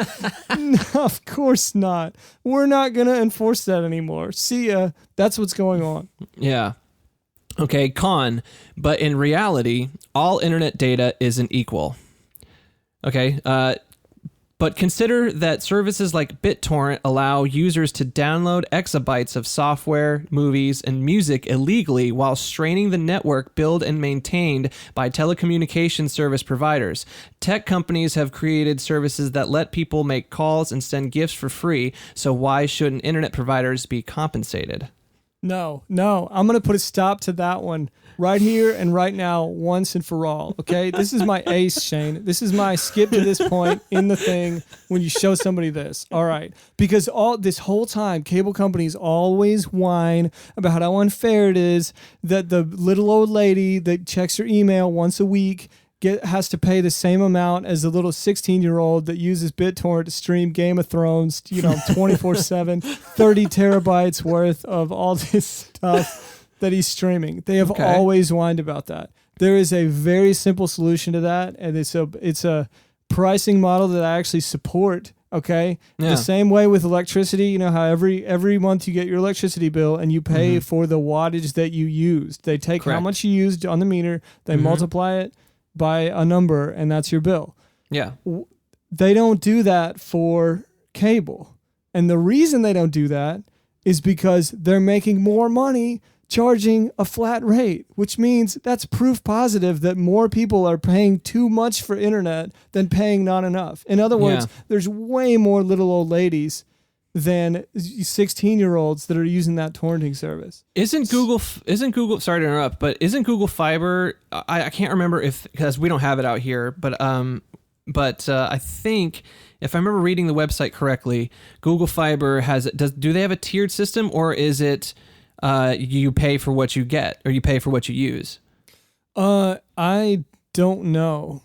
No, of course not. We're not going to enforce that anymore. See ya. That's what's going on. Yeah. Okay, con, but in reality, all internet data isn't equal. Okay, but consider that services like BitTorrent allow users to download exabytes of software, movies, and music illegally while straining the network built and maintained by telecommunications service providers. Tech companies have created services that let people make calls and send gifts for free, so why shouldn't internet providers be compensated? No, I'm going to put a stop to that one right here and right now, once and for all, okay? This is my ace, Shane. This is my skip to this point in the thing when you show somebody this, all right? Because this whole time, cable companies always whine about how unfair it is that the little old lady that checks her email once a week has to pay the same amount as the little 16-year-old that uses BitTorrent to stream Game of Thrones, 24/7, 30 terabytes worth of all this stuff that he's streaming. They have always whined about that. There is a very simple solution to that, and it's a pricing model that I actually support. Okay, yeah. The same way with electricity. You know how every month you get your electricity bill and you pay for the wattage that you used. They take how much you used on the meter, they multiply it by a number, and that's your bill. Yeah. They don't do that for cable. And the reason they don't do that is because they're making more money charging a flat rate, which means that's proof positive that more people are paying too much for internet than paying not enough. In other words, there's way more little old ladies than 16-year-olds that are using that torrenting service. Isn't Google, sorry to interrupt, but isn't Google Fiber, I can't remember because we don't have it out here, but I think if I remember reading the website correctly, Google Fiber do they have a tiered system, or is it you pay for what you get or you pay for what you use? I don't know.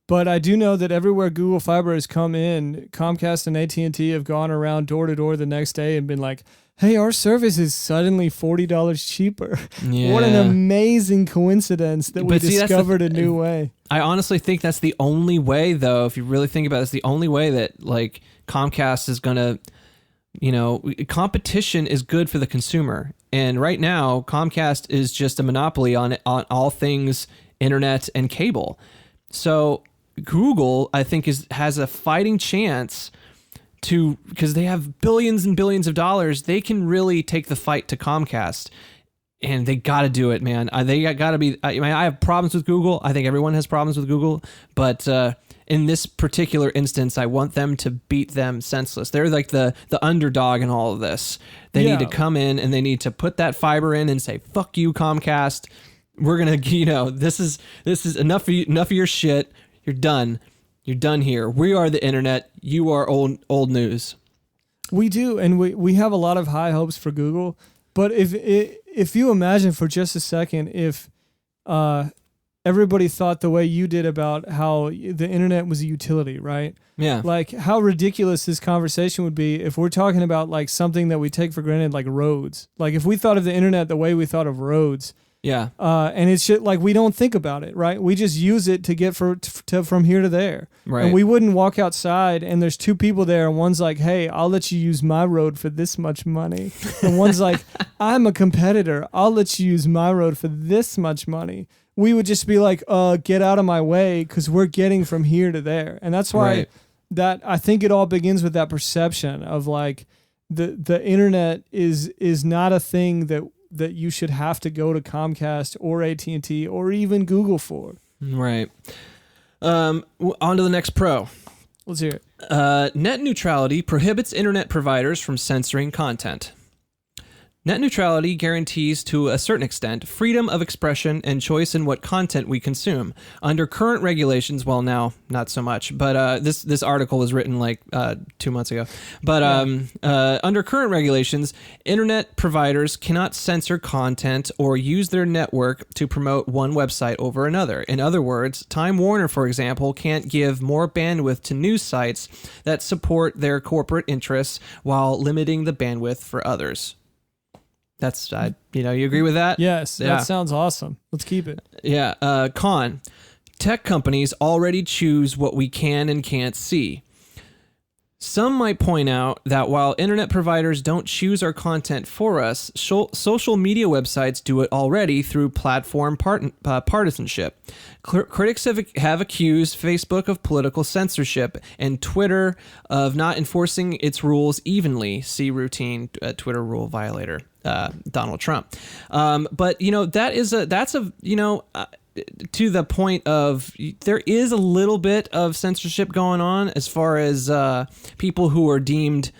But I do know that everywhere Google Fiber has come in, Comcast and AT&T have gone around door to door the next day and been like, hey, our service is suddenly $40 cheaper. Yeah. What an amazing coincidence that we discovered a new way. I honestly think that's the only way, though, if you really think about it, it's the only way that like Comcast is going to, competition is good for the consumer. And right now, Comcast is just a monopoly on all things internet and cable. So Google, I think, has a fighting chance because they have billions and billions of dollars. They can really take the fight to Comcast, and they got to do it, man. They got to be. I have problems with Google. I think everyone has problems with Google, but in this particular instance, I want them to beat them senseless. They're like the underdog in all of this. They need to come in and they need to put that fiber in and say, "Fuck you, Comcast. We're gonna, this is enough of your shit. You're done. You're done here. We are the internet. You are old news." We do, and we have a lot of high hopes for Google. But if you imagine for just a second, if everybody thought the way you did about how the internet was a utility, right? Yeah. Like how ridiculous this conversation would be if we're talking about like something that we take for granted, like roads. Like if we thought of the internet the way we thought of roads. Yeah. And it's shit like we don't think about it, right? We just use it to get from here to there. Right. And we wouldn't walk outside and there's two people there and one's like, hey, I'll let you use my road for this much money. And one's like, I'm a competitor. I'll let you use my road for this much money. We would just be like, get out of my way because we're getting from here to there. And that's why that I think it all begins with that perception of like the internet is not a thing that you should have to go to Comcast or AT&T or even Google for. Right. On to the next pro. Let's hear it. Net neutrality prohibits internet providers from censoring content. Net neutrality guarantees, to a certain extent, freedom of expression and choice in what content we consume. Under current regulations, well, now not so much, but this article was written like 2 months ago. But under current regulations, internet providers cannot censor content or use their network to promote one website over another. In other words, Time Warner, for example, can't give more bandwidth to news sites that support their corporate interests while limiting the bandwidth for others. That's, you agree with that? Yes, Yeah. that sounds awesome. Let's keep it. Yeah. Con. Tech companies already choose what we can and can't see. Some might point out that while internet providers don't choose our content for us, social media websites do it already through platform partisanship. Critics have accused Facebook of political censorship and Twitter of not enforcing its rules evenly. See routine Twitter rule violator, Donald Trump. But to the point of there is a little bit of censorship going on as far as people who are deemed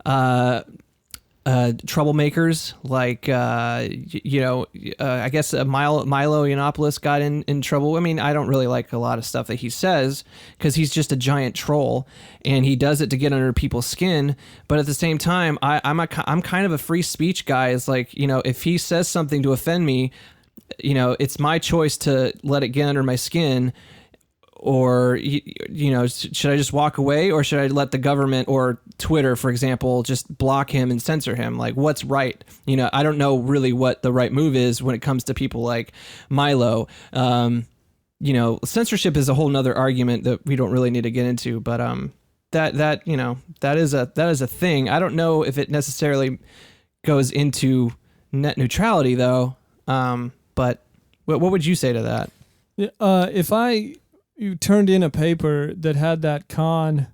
troublemakers, like I guess Milo Yiannopoulos got in trouble. I mean, I don't really like a lot of stuff that he says because he's just a giant troll and he does it to get under people's skin. But at the same time, I'm kind of a free speech guy. It's like, if he says something to offend me, it's my choice to let it get under my skin, or, should I just walk away, or should I let the government or Twitter, for example, just block him and censor him? Like, what's right? I don't know really what the right move is when it comes to people like Milo. Censorship is a whole nother argument that we don't really need to get into, but that is a thing. I don't know if it necessarily goes into net neutrality though. But what would you say to that? If you turned in a paper that had that con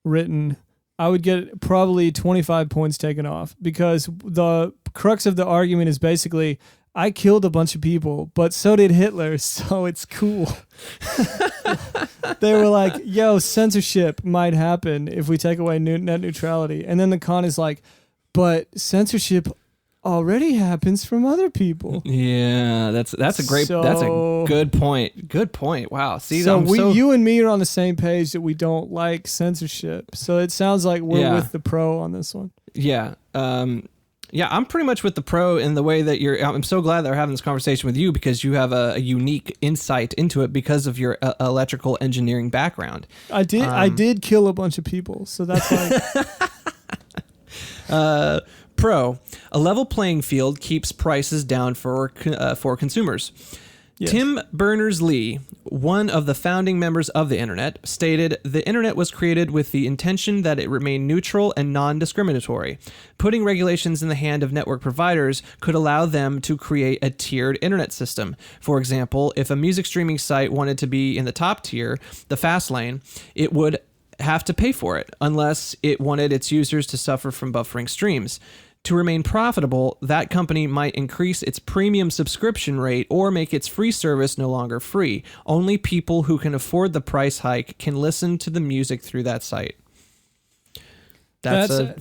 written, I would get probably 25 points taken off, because the crux of the argument is basically, I killed a bunch of people, but so did Hitler, so it's cool. They were like, yo, censorship might happen if we take away net neutrality. And then the con is like, but censorship already happens from other people. Yeah, that's a good point. Good point. Wow. See, you and me are on the same page that we don't like censorship. So it sounds like we're with the pro on this one. Yeah. I'm pretty much with the pro in the way that I'm so glad that we're having this conversation with you, because you have a unique insight into it because of your electrical engineering background. I did kill a bunch of people, so that's why. Pro, a level playing field keeps prices down for consumers. Yes. Tim Berners-Lee, one of the founding members of the internet, stated, "The internet was created with the intention that it remain neutral and non-discriminatory. Putting regulations in the hand of network providers could allow them to create a tiered internet system. For example, if a music streaming site wanted to be in the top tier, the fast lane, it would have to pay for it, unless it wanted its users to suffer from buffering streams. To remain profitable, that company might increase its premium subscription rate or make its free service no longer free. Only people who can afford the price hike can listen to the music through that site." That's a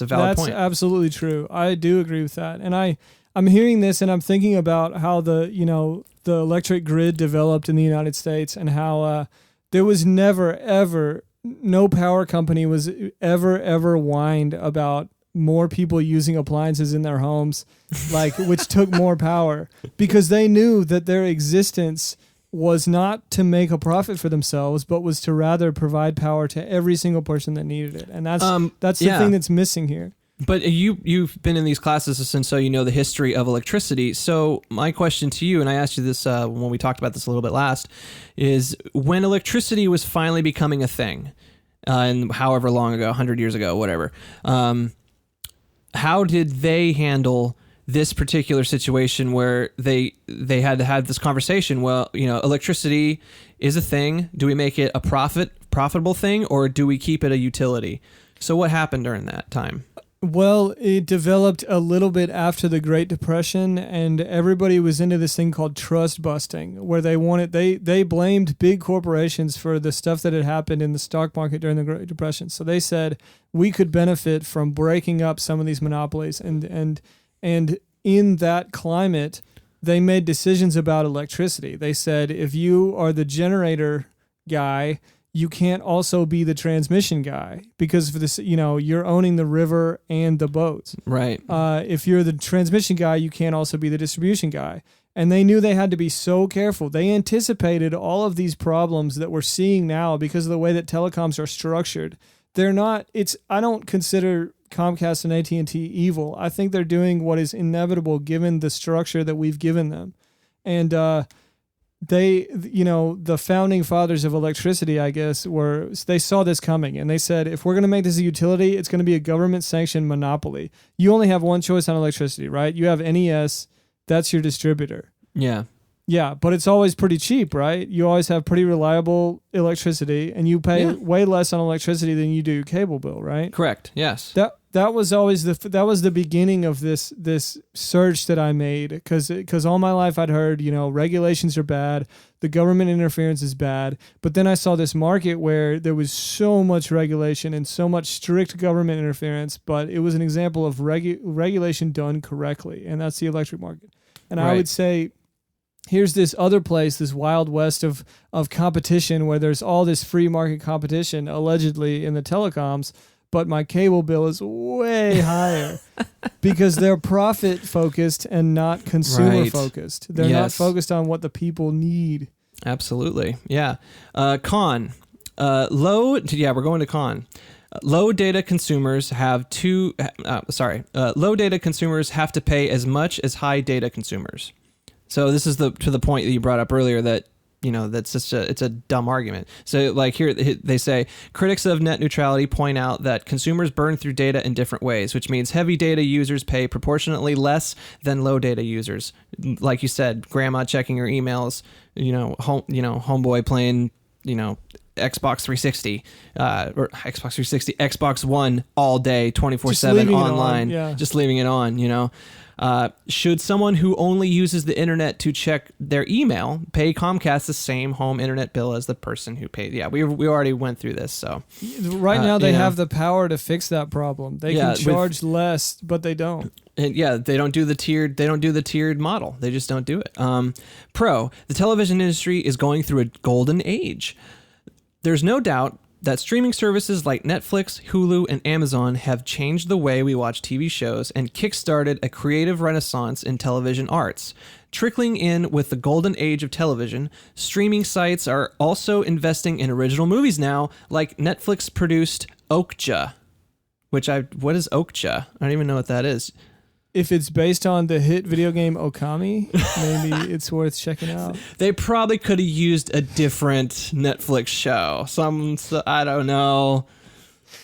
valid point. That's absolutely true. I do agree with that. And I'm hearing this and I'm thinking about how the electric grid developed in the United States, and how there was never, ever, no power company was ever whined about more people using appliances in their homes, which took more power, because they knew that their existence was not to make a profit for themselves, but was to rather provide power to every single person that needed it. And that's the thing that's missing here. But you've been in these classes, and so you know the history of electricity. So my question to you, and I asked you this when we talked about this a little bit last, is when electricity was finally becoming a thing, and however long ago, 100 years ago, whatever, how did they handle this particular situation where they had to have this conversation? Well, electricity is a thing. Do we make it a profitable thing, or do we keep it a utility? So what happened during that time? Well, it developed a little bit after the Great Depression, and everybody was into this thing called trust busting, where they blamed big corporations for the stuff that had happened in the stock market during the Great Depression. So they said we could benefit from breaking up some of these monopolies and And in that climate, they made decisions about electricity. They said, if you are the generator guy, you can't also be the transmission guy because for this, you're owning the river and the boats. Right. If you're the transmission guy, you can't also be the distribution guy. And they knew they had to be so careful. They anticipated all of these problems that we're seeing now because of the way that telecoms are structured. I don't consider Comcast and AT&T evil. I think they're doing what is inevitable given the structure that we've given them. And the founding fathers of electricity, I guess, they saw this coming and they said, if we're going to make this a utility, it's going to be a government sanctioned monopoly. You only have one choice on electricity, right? You have NES, that's your distributor. Yeah. Yeah, but it's always pretty cheap, right? You always have pretty reliable electricity, and you pay way less on electricity than you do cable bill, right? Correct. Yes. That was always the beginning of this search that I made because all my life I'd heard regulations are bad, the government interference is bad, but then I saw this market where there was so much regulation and so much strict government interference, but it was an example of regulation done correctly, and that's the electric market. And I would say, here's this other place, this wild west of competition where there's all this free market competition, allegedly, in the telecoms, but my cable bill is way higher because they're profit-focused and not consumer-focused. They're not focused on what the people need. Absolutely. Yeah. Con. We're going to con. Low data consumers have to pay as much as high data consumers. So this is to the point that you brought up earlier that, that's just it's a dumb argument. So like here they say critics of net neutrality point out that consumers burn through data in different ways, which means heavy data users pay proportionately less than low data users. Like you said, grandma checking her emails, homeboy playing, Xbox 360, or Xbox 360, Xbox One all day, 24/7 online, just leaving it on, should someone who only uses the internet to check their email pay Comcast the same home internet bill as the person who paid? Yeah, we already went through this. So right now they have the power to fix that problem. They can charge less, but they don't. And they don't do the tiered model. They just don't do it. The television industry is going through a golden age. There's no doubt that streaming services like Netflix, Hulu, and Amazon have changed the way we watch TV shows and kickstarted a creative renaissance in television arts. Trickling in with the golden age of television, streaming sites are also investing in original movies now, like Netflix-produced Okja. What is Okja? I don't even know what that is. If it's based on the hit video game Okami, maybe it's worth checking out. They probably could have used a different Netflix show. I don't know.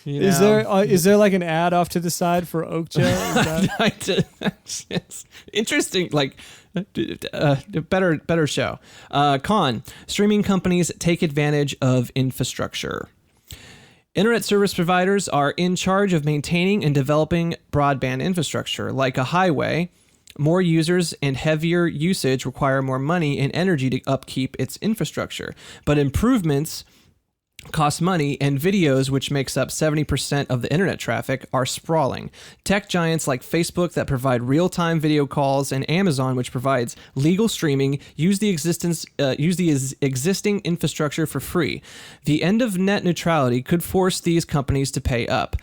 Is there like an ad off to the side for Okja? It's interesting. Like better show. Con: streaming companies take advantage of infrastructure. Internet service providers are in charge of maintaining and developing broadband infrastructure. Like a highway, more users and heavier usage require more money and energy to upkeep its infrastructure. But improvements cost money, and videos, which makes up 70% of the internet traffic, are sprawling. Tech giants like Facebook that provide real-time video calls and Amazon, which provides legal streaming, use the existing infrastructure for free. The end of net neutrality could force these companies to pay up.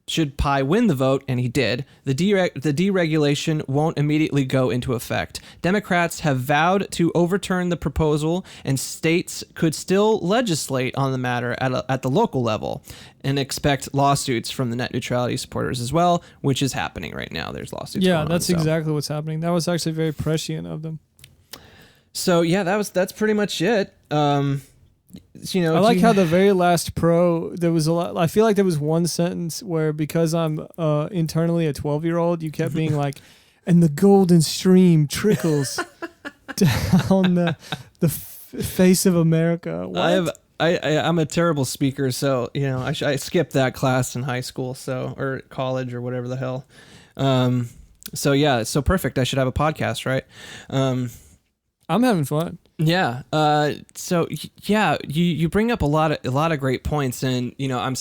Should Pai win the vote, and he did, the deregulation won't immediately go into effect. Democrats have vowed to overturn the proposal, and states could still legislate on the matter at the local level, and expect lawsuits from the net neutrality supporters as well, which is happening right now. There's lawsuits going on. Yeah, that's exactly what's happening. That was actually very prescient of them. So yeah, that's pretty much it. I like how the very last there was a lot. I feel like there was one sentence where, because I'm internally a 12-year-old, you kept being like, and the golden stream trickles down the face of America. What? I'm a terrible speaker, so I skipped that class in high school, or college, or whatever the hell. So yeah, it's so perfect. I should have a podcast, right? I'm having fun. Yeah. You bring up a lot of great points, and I'm not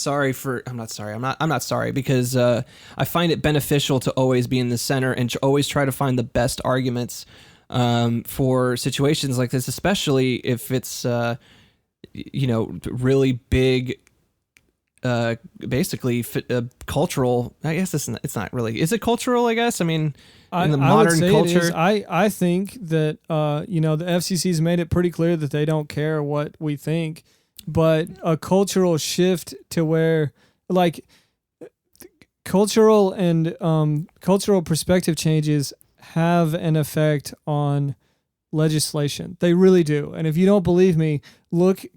sorry because I find it beneficial to always be in the center and to always try to find the best arguments for situations like this, especially if it's really big. Basically cultural. I guess it's not really. Is it cultural? I guess. I mean, in the modern culture, I think that the FCC's made it pretty clear that they don't care what we think, but a cultural shift to where like cultural and cultural perspective changes have an effect on legislation. They really do. And if you don't believe me,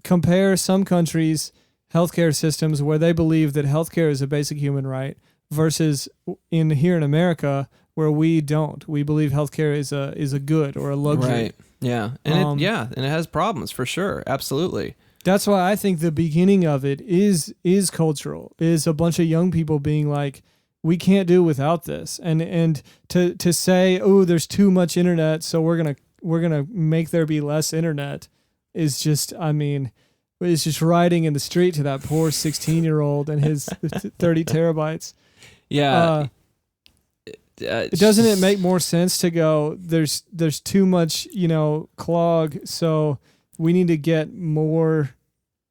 compare some countries' healthcare systems where they believe that healthcare is a basic human right versus here in America where we don't. We believe healthcare is a good or a luxury. Right. Yeah. And it has problems for sure. Absolutely. That's why I think the beginning of it is cultural. Is a bunch of young people being like, we can't do without this. And to say, oh, there's too much internet, so we're gonna make there be less internet is just, I mean, is just riding in the street to that poor 16-year-old and his 30 terabytes. Yeah. Doesn't it make more sense to go, there's too much, clog, so we need to get more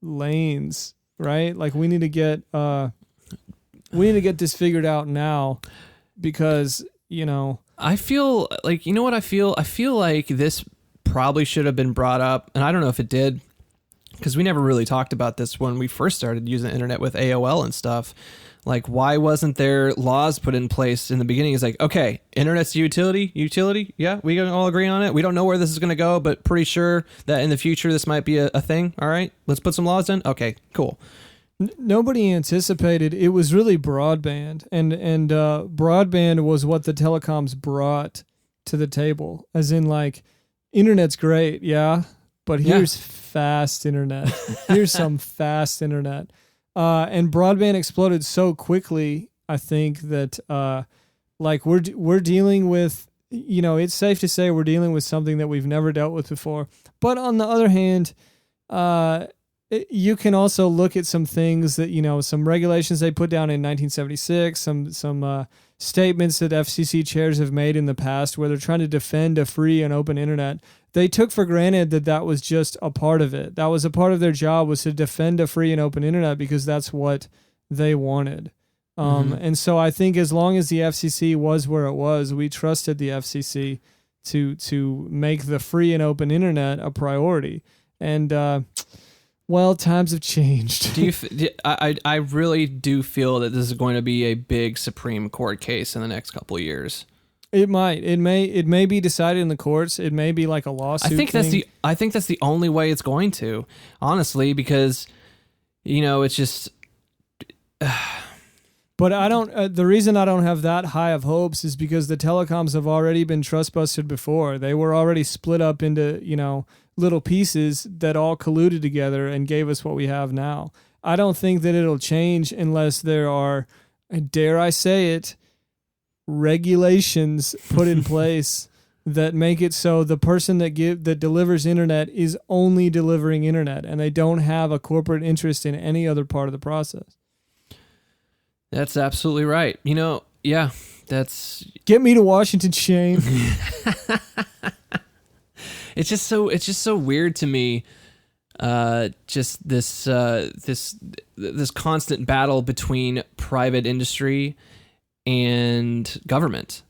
lanes, right? Like we need to get this figured out now because, I feel like, what I feel? I feel like this probably should have been brought up, and I don't know if it did, because we never really talked about this when we first started using the internet with AOL and stuff. Like, why wasn't there laws put in place in the beginning? It's like, okay, internet's utility. Yeah, we can all agree on it. We don't know where this is going to go, but pretty sure that in the future this might be a thing. All right, let's put some laws in. Okay, cool. Nobody anticipated it was really broadband, and broadband was what the telecoms brought to the table. As in, like, internet's great, yeah, but here's fast internet. Here's some fast internet. And broadband exploded so quickly, I think that we're dealing with, it's safe to say we're dealing with something that we've never dealt with before. But on the other hand, you can also look at some things that, some regulations they put down in 1976, some statements that FCC chairs have made in the past where they're trying to defend a free and open internet. They took for granted that was just a part of it. That was a part of their job, was to defend a free and open internet because that's what they wanted. And so I think as long as the FCC was where it was, we trusted the FCC to make the free and open internet a priority. And well, times have changed. I really do feel that this is going to be a big Supreme Court case in the next couple of years. It might. It may be decided in the courts. It may be like a lawsuit. I think that's the only way it's going to, honestly, because it's just. But I don't. The reason I don't have that high of hopes is because the telecoms have already been trust busted before. They were already split up into little pieces that all colluded together and gave us what we have now. I don't think that it'll change unless there are, dare I say it, regulations put in place that make it so the person that delivers internet is only delivering internet and they don't have a corporate interest in any other part of the process. That's absolutely right. Yeah, that's... Get me to Washington, Shane. It's just so weird to me. Just this constant battle between private industry and government,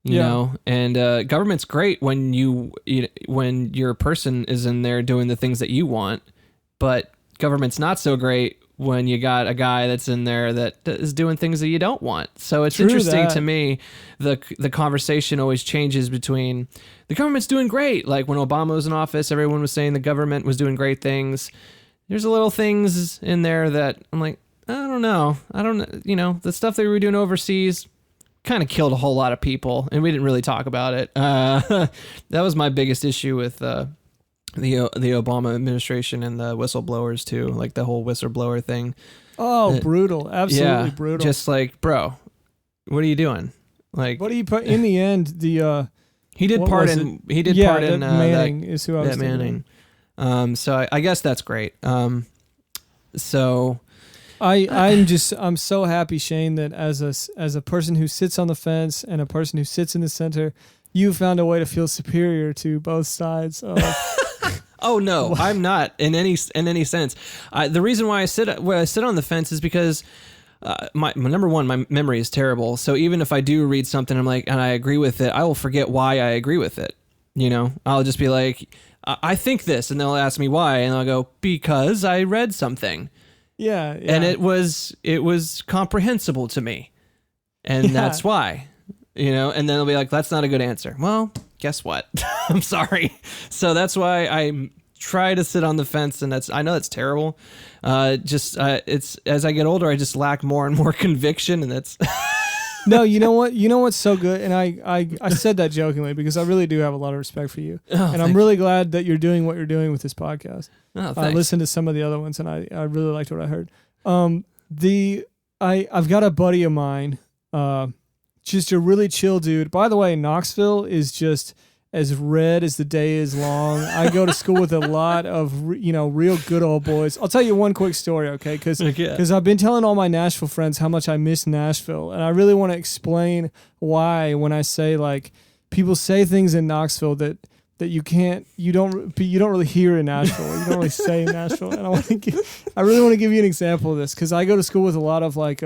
you know, and government's great when when your person is in there doing the things that you want, but government's not so great when you got a guy that's in there that is doing things that you don't want. So it's interesting to me, the conversation always changes between the government's doing great. Like when Obama was in office, everyone was saying the government was doing great things. There's a little things in there that I'm like, I don't know. The stuff they were doing overseas kind of killed a whole lot of people, and we didn't really talk about it. That was my biggest issue with the Obama administration and the whistleblowers too, like the whole whistleblower thing. Oh, brutal. Absolutely brutal. Just like, bro, what are you doing? Like, what do you put in the end? He did What part was in. He did yeah, part in Manning is who I was that thinking of. Manning. So I guess that's great. So I'm so happy, Shane, that as a person who sits on the fence and a person who sits in the center, you found a way to feel superior to both sides. Oh no, I'm not in any sense. The reason why I sit on the fence is because my number one, my memory is terrible. So even if I do read something, I'm like, and I agree with it, I will forget why I agree with it. You know, I'll just be like, I think this, and they'll ask me why, and I'll go, because I read something. Yeah. And it was comprehensible to me, and that's why. You know, and then they'll be like, that's not a good answer. Well, guess what? I'm sorry. So that's why I try to sit on the fence, and I know that's terrible. It's as I get older, I just lack more and more conviction, and that's. No, you know what? You know what's so good, and I said that jokingly because I really do have a lot of respect for you, and I'm really glad that you're doing what you're doing with this podcast. Oh, I listened to some of the other ones, and I really liked what I heard. I've got a buddy of mine. Just a really chill dude. By the way, Knoxville is just as red as the day is long. I go to school with a lot of, real good old boys. I'll tell you one quick story, okay? Because I've been telling all my Nashville friends how much I miss Nashville. And I really want to explain why when I say, like, people say things in Knoxville that you don't really hear in Nashville. You don't really say in Nashville. And I really want to give you an example of this because I go to school with a lot of, like,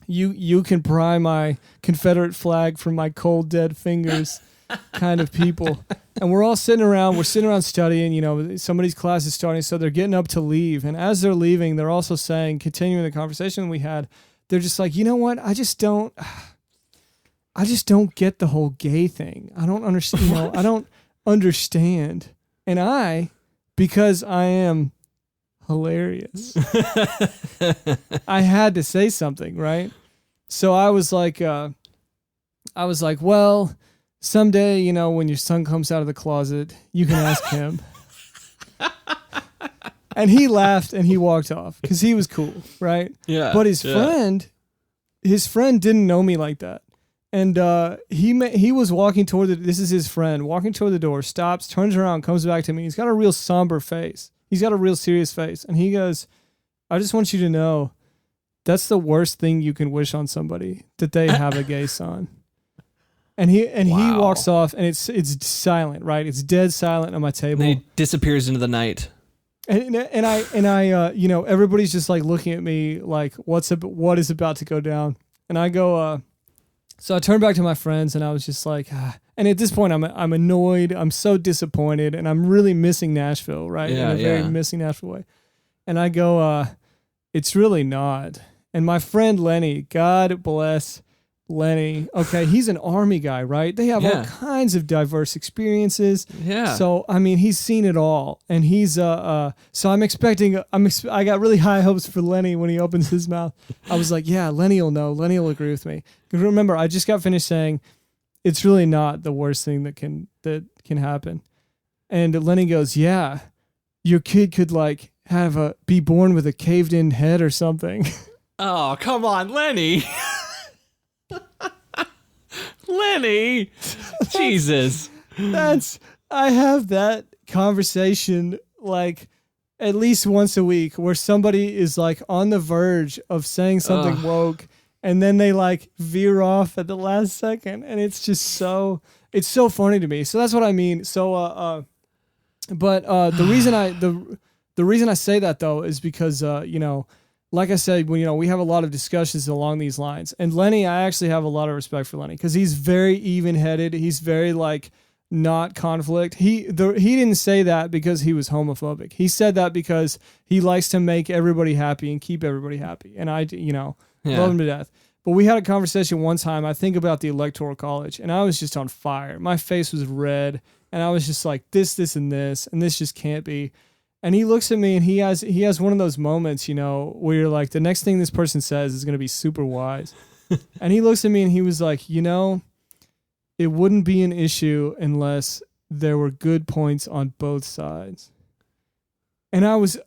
you can pry my Confederate flag from my cold dead fingers kind of people. And we're sitting around studying, somebody's class is starting, so they're getting up to leave. And as they're leaving, they're also saying, continuing the conversation we had, they're just like, you know what? I just don't get the whole gay thing. I don't understand, I don't understand. And because I am hilarious, I had to say something, right? So I was like, well, someday, when your son comes out of the closet, you can ask him. And he laughed and he walked off because he was cool, right? Yeah. But his friend didn't know me like that. And he was walking toward this is his friend, walking toward the door, stops, turns around, comes back to me. He's got a real somber face. He's got a real serious face. And he goes, I just want you to know that's the worst thing you can wish on somebody, that they have a gay son. And he walks off, and it's silent, right? It's dead silent on my table. And he disappears into the night. And I everybody's just like looking at me like, what is about to go down? And I go, so I turned back to my friends, and I was just like, And at this point, I'm annoyed. I'm so disappointed, and I'm really missing Nashville, right? Yeah, in a very missing Nashville way. And I go, it's really not. And my friend Lenny, God bless Lenny. Okay, he's an Army guy, right? They have all kinds of diverse experiences. Yeah. So I mean, he's seen it all, and he's so I'm expecting. I got really high hopes for Lenny when he opens his mouth. I was like, yeah, Lenny will know. Lenny will agree with me. Because remember, I just got finished saying, it's really not the worst thing that can happen. And Lenny goes, yeah, your kid could like be born with a caved in head or something. Oh, come on, Lenny. Lenny. Jesus. I have that conversation like at least once a week where somebody is like on the verge of saying something woke, and then they like veer off at the last second, and it's just it's so funny to me. So that's what I mean. So but the reason I say that though is because like I said, we have a lot of discussions along these lines. And Lenny, I actually have a lot of respect for Lenny because he's very even-headed. He's very like not conflict. He didn't say that because he was homophobic. He said that because he likes to make everybody happy and keep everybody happy. And I, love him to death. But we had a conversation one time, I think about the Electoral College, and I was just on fire. My face was red, and I was just like, this, and this just can't be. And he looks at me, and he has one of those moments, where you're like, the next thing this person says is going to be super wise. And he looks at me, and he was like, it wouldn't be an issue unless there were good points on both sides. And I was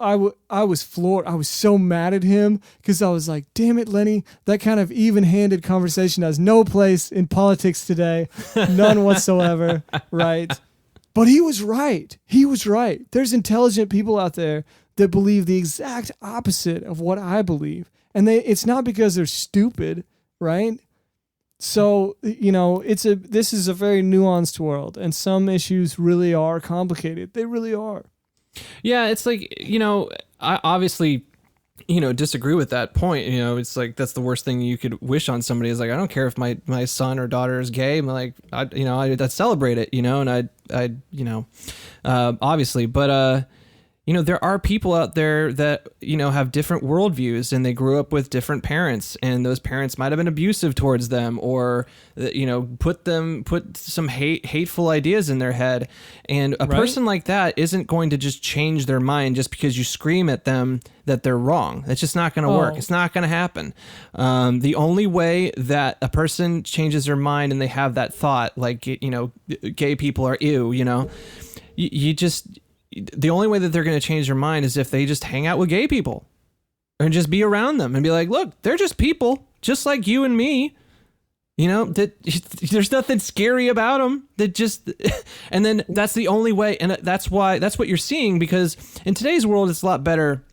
floored. I was so mad at him because I was like, damn it, Lenny, that kind of even-handed conversation has no place in politics today. None whatsoever, right? But he was right. He was right. There's intelligent people out there that believe the exact opposite of what I believe. And it's not because they're stupid, right? So, this is a very nuanced world, and some issues really are complicated. They really are. Yeah, it's like, I obviously, disagree with that point. It's like, that's the worst thing you could wish on somebody is like, I don't care if my son or daughter is gay. I'm like, I'd celebrate it, and obviously, but, there are people out there that, have different worldviews and they grew up with different parents, and those parents might have been abusive towards them or, put some hateful ideas in their head. And a person like that isn't going to just change their mind just because you scream at them that they're wrong. It's just not going to work. It's not going to happen. The only way that a person changes their mind and they have that thought, like, gay people are ew, the only way that they're going to change their mind is if they just hang out with gay people and just be around them and be like, look, they're just people just like you and me, that there's nothing scary about them, and then that's the only way. And that's what you're seeing, because in today's world, it's a lot better.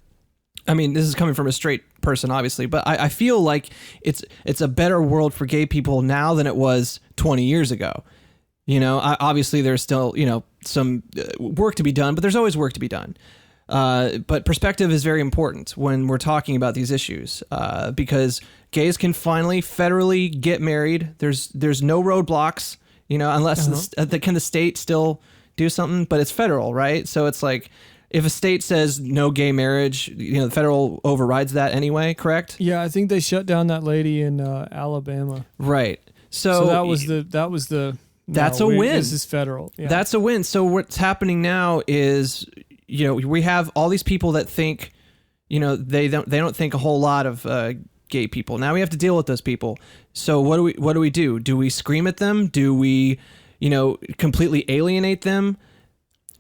I mean, this is coming from a straight person, obviously, but I feel like it's a better world for gay people now than it was 20 years ago. Obviously there's still, some work to be done, but there's always work to be done. But perspective is very important when we're talking about these issues, because gays can finally federally get married. There's no roadblocks, unless can the state still do something, but it's federal, right? So it's like, if a state says no gay marriage, the federal overrides that anyway, correct? Yeah, I think they shut down that lady in Alabama. Right. So that was the. That's a win. This is federal. Yeah. That's a win. So what's happening now is, we have all these people that think, they don't think a whole lot of gay people. Now we have to deal with those people. So what do we do? Do we scream at them? Do we, completely alienate them,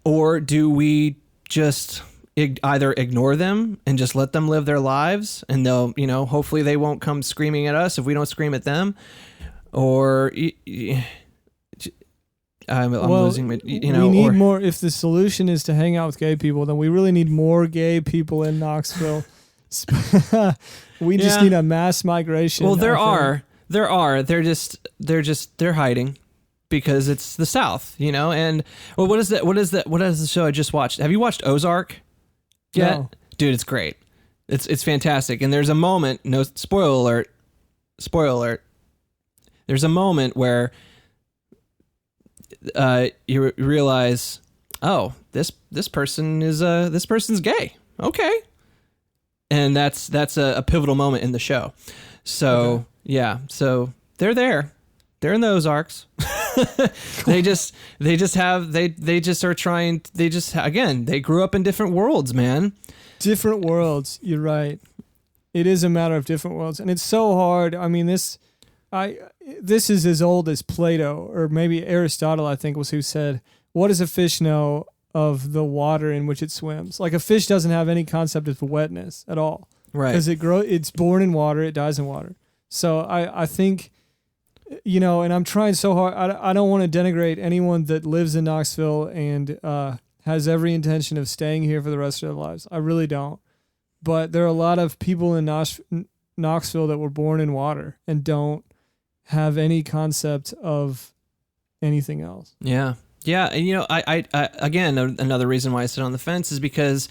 or do we just either ignore them and just let them live their lives, and they'll, hopefully they won't come screaming at us if we don't scream at them, or I'm losing my, we need more. If the solution is to hang out with gay people, then we really need more gay people in Knoxville. We just need a mass migration. Well, there are. They're hiding because it's the South, and what is that? What is the show I just watched? Have you watched Ozark yet? No. Dude, it's great. It's fantastic. And there's a moment, no spoiler alert. There's a moment where you realize, oh, this person's gay. Okay. And that's a pivotal moment in the show. So yeah, so they're there. They're in the Ozarks. They just are trying. They grew up in different worlds, man. Different worlds. You're right. It is a matter of different worlds, and it's so hard. I mean, this is as old as Plato, or maybe Aristotle, I think, was who said, what does a fish know of the water in which it swims? Like, a fish doesn't have any concept of wetness at all. Right. Because it's born in water, it dies in water. So I think, and I'm trying so hard. I don't want to denigrate anyone that lives in Knoxville and has every intention of staying here for the rest of their lives. I really don't. But there are a lot of people in Knoxville that were born in water and don't have any concept of anything else. Yeah. Yeah. And, I again, another reason why I sit on the fence is because,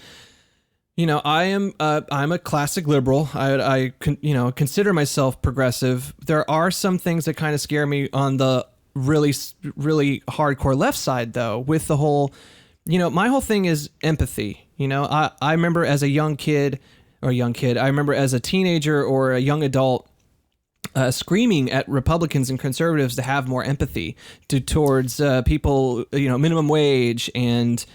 I'm a classic liberal. I consider myself progressive. There are some things that kind of scare me on the really, really hardcore left side, though, with the whole, my whole thing is empathy. I remember as a I remember as a teenager or a young adult, screaming at Republicans and conservatives to have more empathy towards people, minimum wage and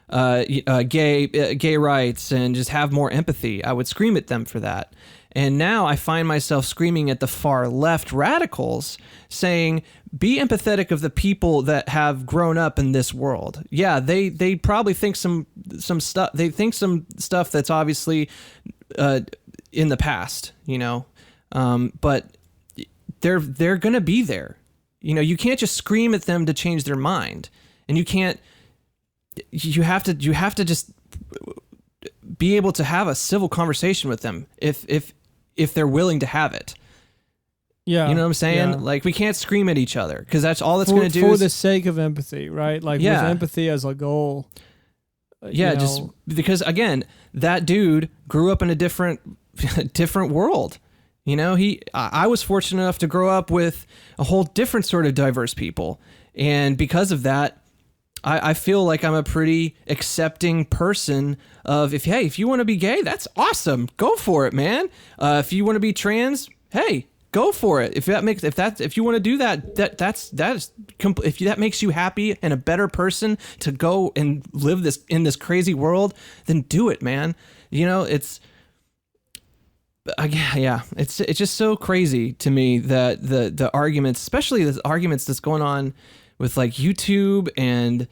gay rights, and just have more empathy. I would scream at them for that. And now I find myself screaming at the far left radicals saying, be empathetic of the people that have grown up in this world. Yeah, they probably think some stuff. They think some stuff that's obviously in the past, but they're going to be there. You can't just scream at them to change their mind, and you have to just be able to have a civil conversation with them if they're willing to have it. Yeah. You know what I'm saying? Yeah. Like, we can't scream at each other because that's all that's going to do for is... the sake of empathy, right? Like, with empathy as a goal. Yeah, just because, again, that dude grew up in a different world. I was fortunate enough to grow up with a whole different sort of diverse people. And because of that, I feel like I'm a pretty accepting person of if you want to be gay, that's awesome. Go for it, man. If you want to be trans, hey, go for it. If you want to do that, if that makes you happy and a better person to go and live in this crazy world, then do it, man. It's just so crazy to me that the arguments, especially the arguments that's going on with like YouTube and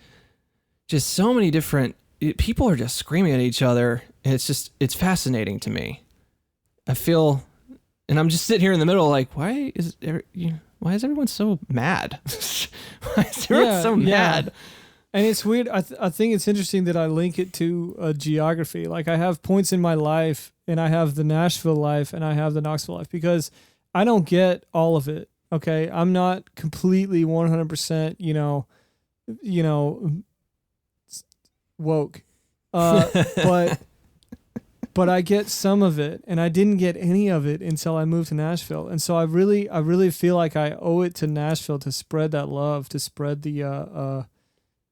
just so many different people are just screaming at each other. And it's fascinating to me. I feel, and I'm just sitting here in the middle, like, why is everyone so mad? Why is everyone so mad? And it's weird. I think it's interesting that I link it to geography. Like, I have points in my life, and I have the Nashville life, and I have the Knoxville life, because I don't get all of it. Okay, I'm not completely 100%, woke, but I get some of it, and I didn't get any of it until I moved to Nashville. And so I really feel like I owe it to Nashville to spread that love, to spread the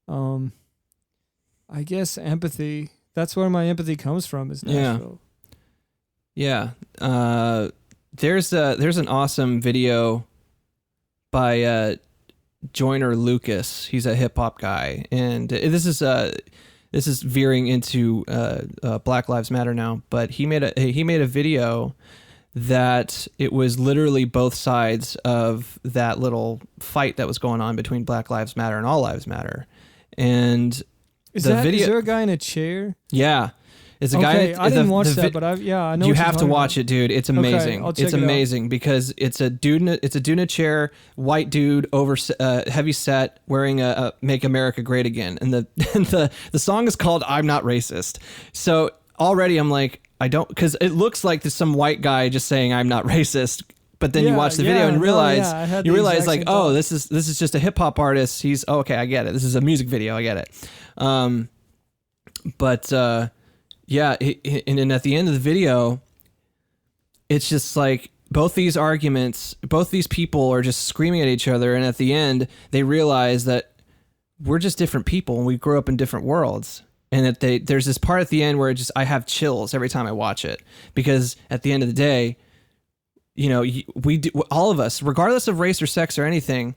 I guess empathy. That's where my empathy comes from, is Nashville. Yeah. There's an awesome video by Joyner Lucas. He's a hip hop guy, and this is veering into Black Lives Matter now. But he made a video that it was literally both sides of that little fight that was going on between Black Lives Matter and All Lives Matter. And is there a guy in a chair? Yeah. It's a guy. I didn't watch that, but I know. You have to watch it, dude. It's amazing. Okay, it's amazing because it's a dude in a chair, white dude over heavy set, wearing a "Make America Great Again," and the song is called "I'm Not Racist." So already I'm like, because it looks like there's some white guy just saying "I'm not racist." But then you watch the video and realize like, oh, this is just a hip hop artist. Okay, I get it. This is a music video. I get it. Yeah, and then at the end of the video, it's just like both these people are just screaming at each other, and at the end, they realize that we're just different people, and we grew up in different worlds, and that there's this part at the end where I have chills every time I watch it, because at the end of the day, all of us, regardless of race or sex or anything,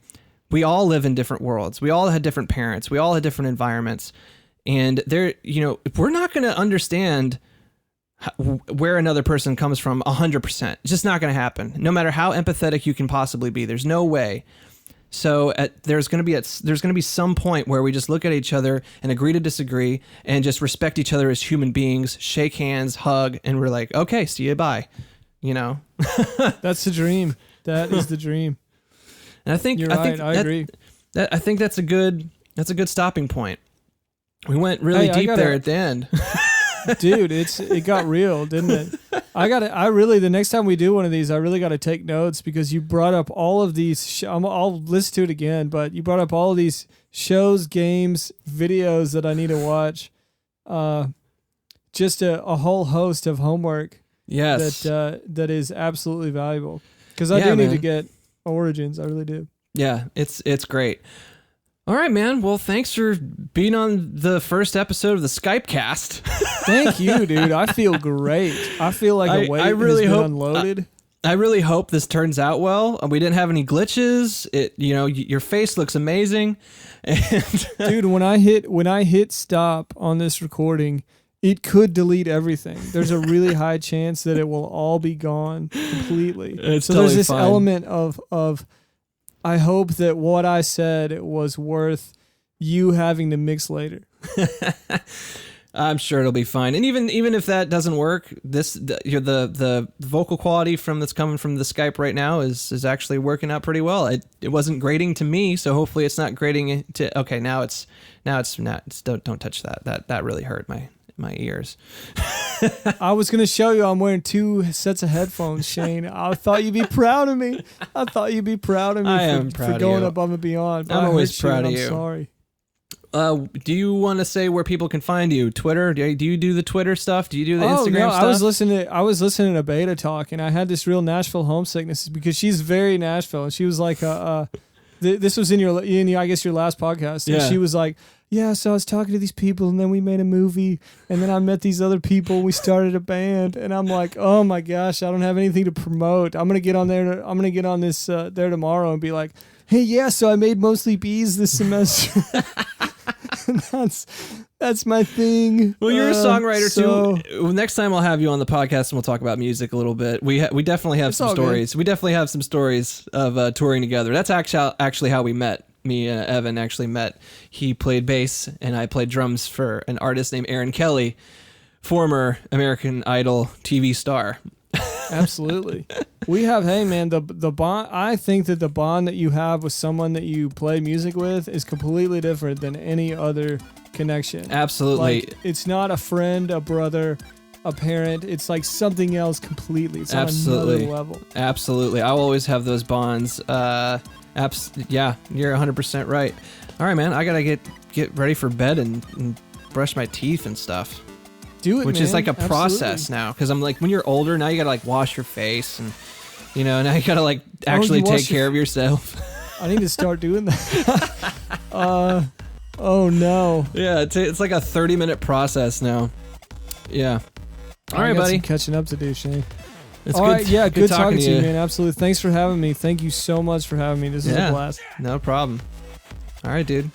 we all live in different worlds. We all had different parents. We all had different environments. And if we're not going to understand where another person comes from 100%, it's just not going to happen. No matter how empathetic you can possibly be, there's no way. So there's going to be some point where we just look at each other and agree to disagree and just respect each other as human beings, shake hands, hug, and we're like, okay, see you, bye. That's the dream. That is the dream. And I think you're right. I agree. I think that's a good stopping point. We went really deep there at the end. Dude, it got real, didn't it? The next time we do one of these, I really got to take notes, because you brought up all of these, I'll listen to it again, but you brought up all of these shows, games, videos that I need to watch. Just a whole host of homework. Yes. That is absolutely valuable. Because I do need to get Origins, I really do. Yeah, it's great. All right, man. Well, thanks for being on the first episode of the Skype cast. Thank you, dude. I feel great. I feel like a weight has been unloaded. I really hope this turns out well. We didn't have any glitches. Your face looks amazing. And dude, when I hit stop on this recording, it could delete everything. There's a really high chance that it will all be gone completely. It's so totally there's this fine. element of I hope that what I said was worth you having to mix later. I'm sure it'll be fine. And even if that doesn't work, the vocal quality that's coming from the Skype right now is actually working out pretty well. It wasn't grating to me, so hopefully it's not grating to. Okay, now it's not. Don't touch that. That really hurt my ears. I was gonna show you I'm wearing 2 sets of headphones, Shane. I thought you'd be proud of me. I am proud for going of you. above and beyond. But I'm I always hurt proud of I'm you. sorry. Do you want to say where people can find you? Twitter? Do you do the Twitter stuff? Do you do the Instagram no, stuff? I was listening to Beta Talk, and I had this real Nashville homesickness because she's very Nashville, and she was like, this was in I guess your last podcast, and Yeah. she was like, yeah, so I was talking to these people, and then we made a movie, and then I met these other people, and we started a band, and I'm like, oh my gosh, I don't have anything to promote. I'm gonna get on this there tomorrow and be like, hey, yeah, so I made Mostly Bees this semester. That's my thing. Well, you're a songwriter so, too. Next time I'll have you on the podcast and we'll talk about music a little bit. We definitely have some all good. stories. We definitely have some stories of touring together. That's actually how we met. Me and Evan actually met. He played bass and I played drums for an artist named Aaron Kelly, former American Idol TV star. Absolutely. We have, hey man, the bond. I think that the bond that you have with someone that you play music with is completely different than any other connection. Absolutely. Like, it's not a friend, a brother, a parent. It's like something else completely. It's Absolutely. on another level. Absolutely. I'll always have those bonds. Yeah, you're 100% right. All right, man. I gotta get ready for bed and brush my teeth and stuff. Do it, Which man. is like a process Absolutely. now, because I'm like, when you're older now, you gotta like wash your face, and now you gotta like actually you wash take care of yourself. I need to start doing that. Oh no. Yeah, it's like a 30-minute process now. Yeah. All I right, got buddy. some catching up to do, Shane. It's All good. right, yeah, good talking to you, you, man. Absolutely. Thanks for having me. Thank you so much for having me. This is a blast. No problem. All right, dude.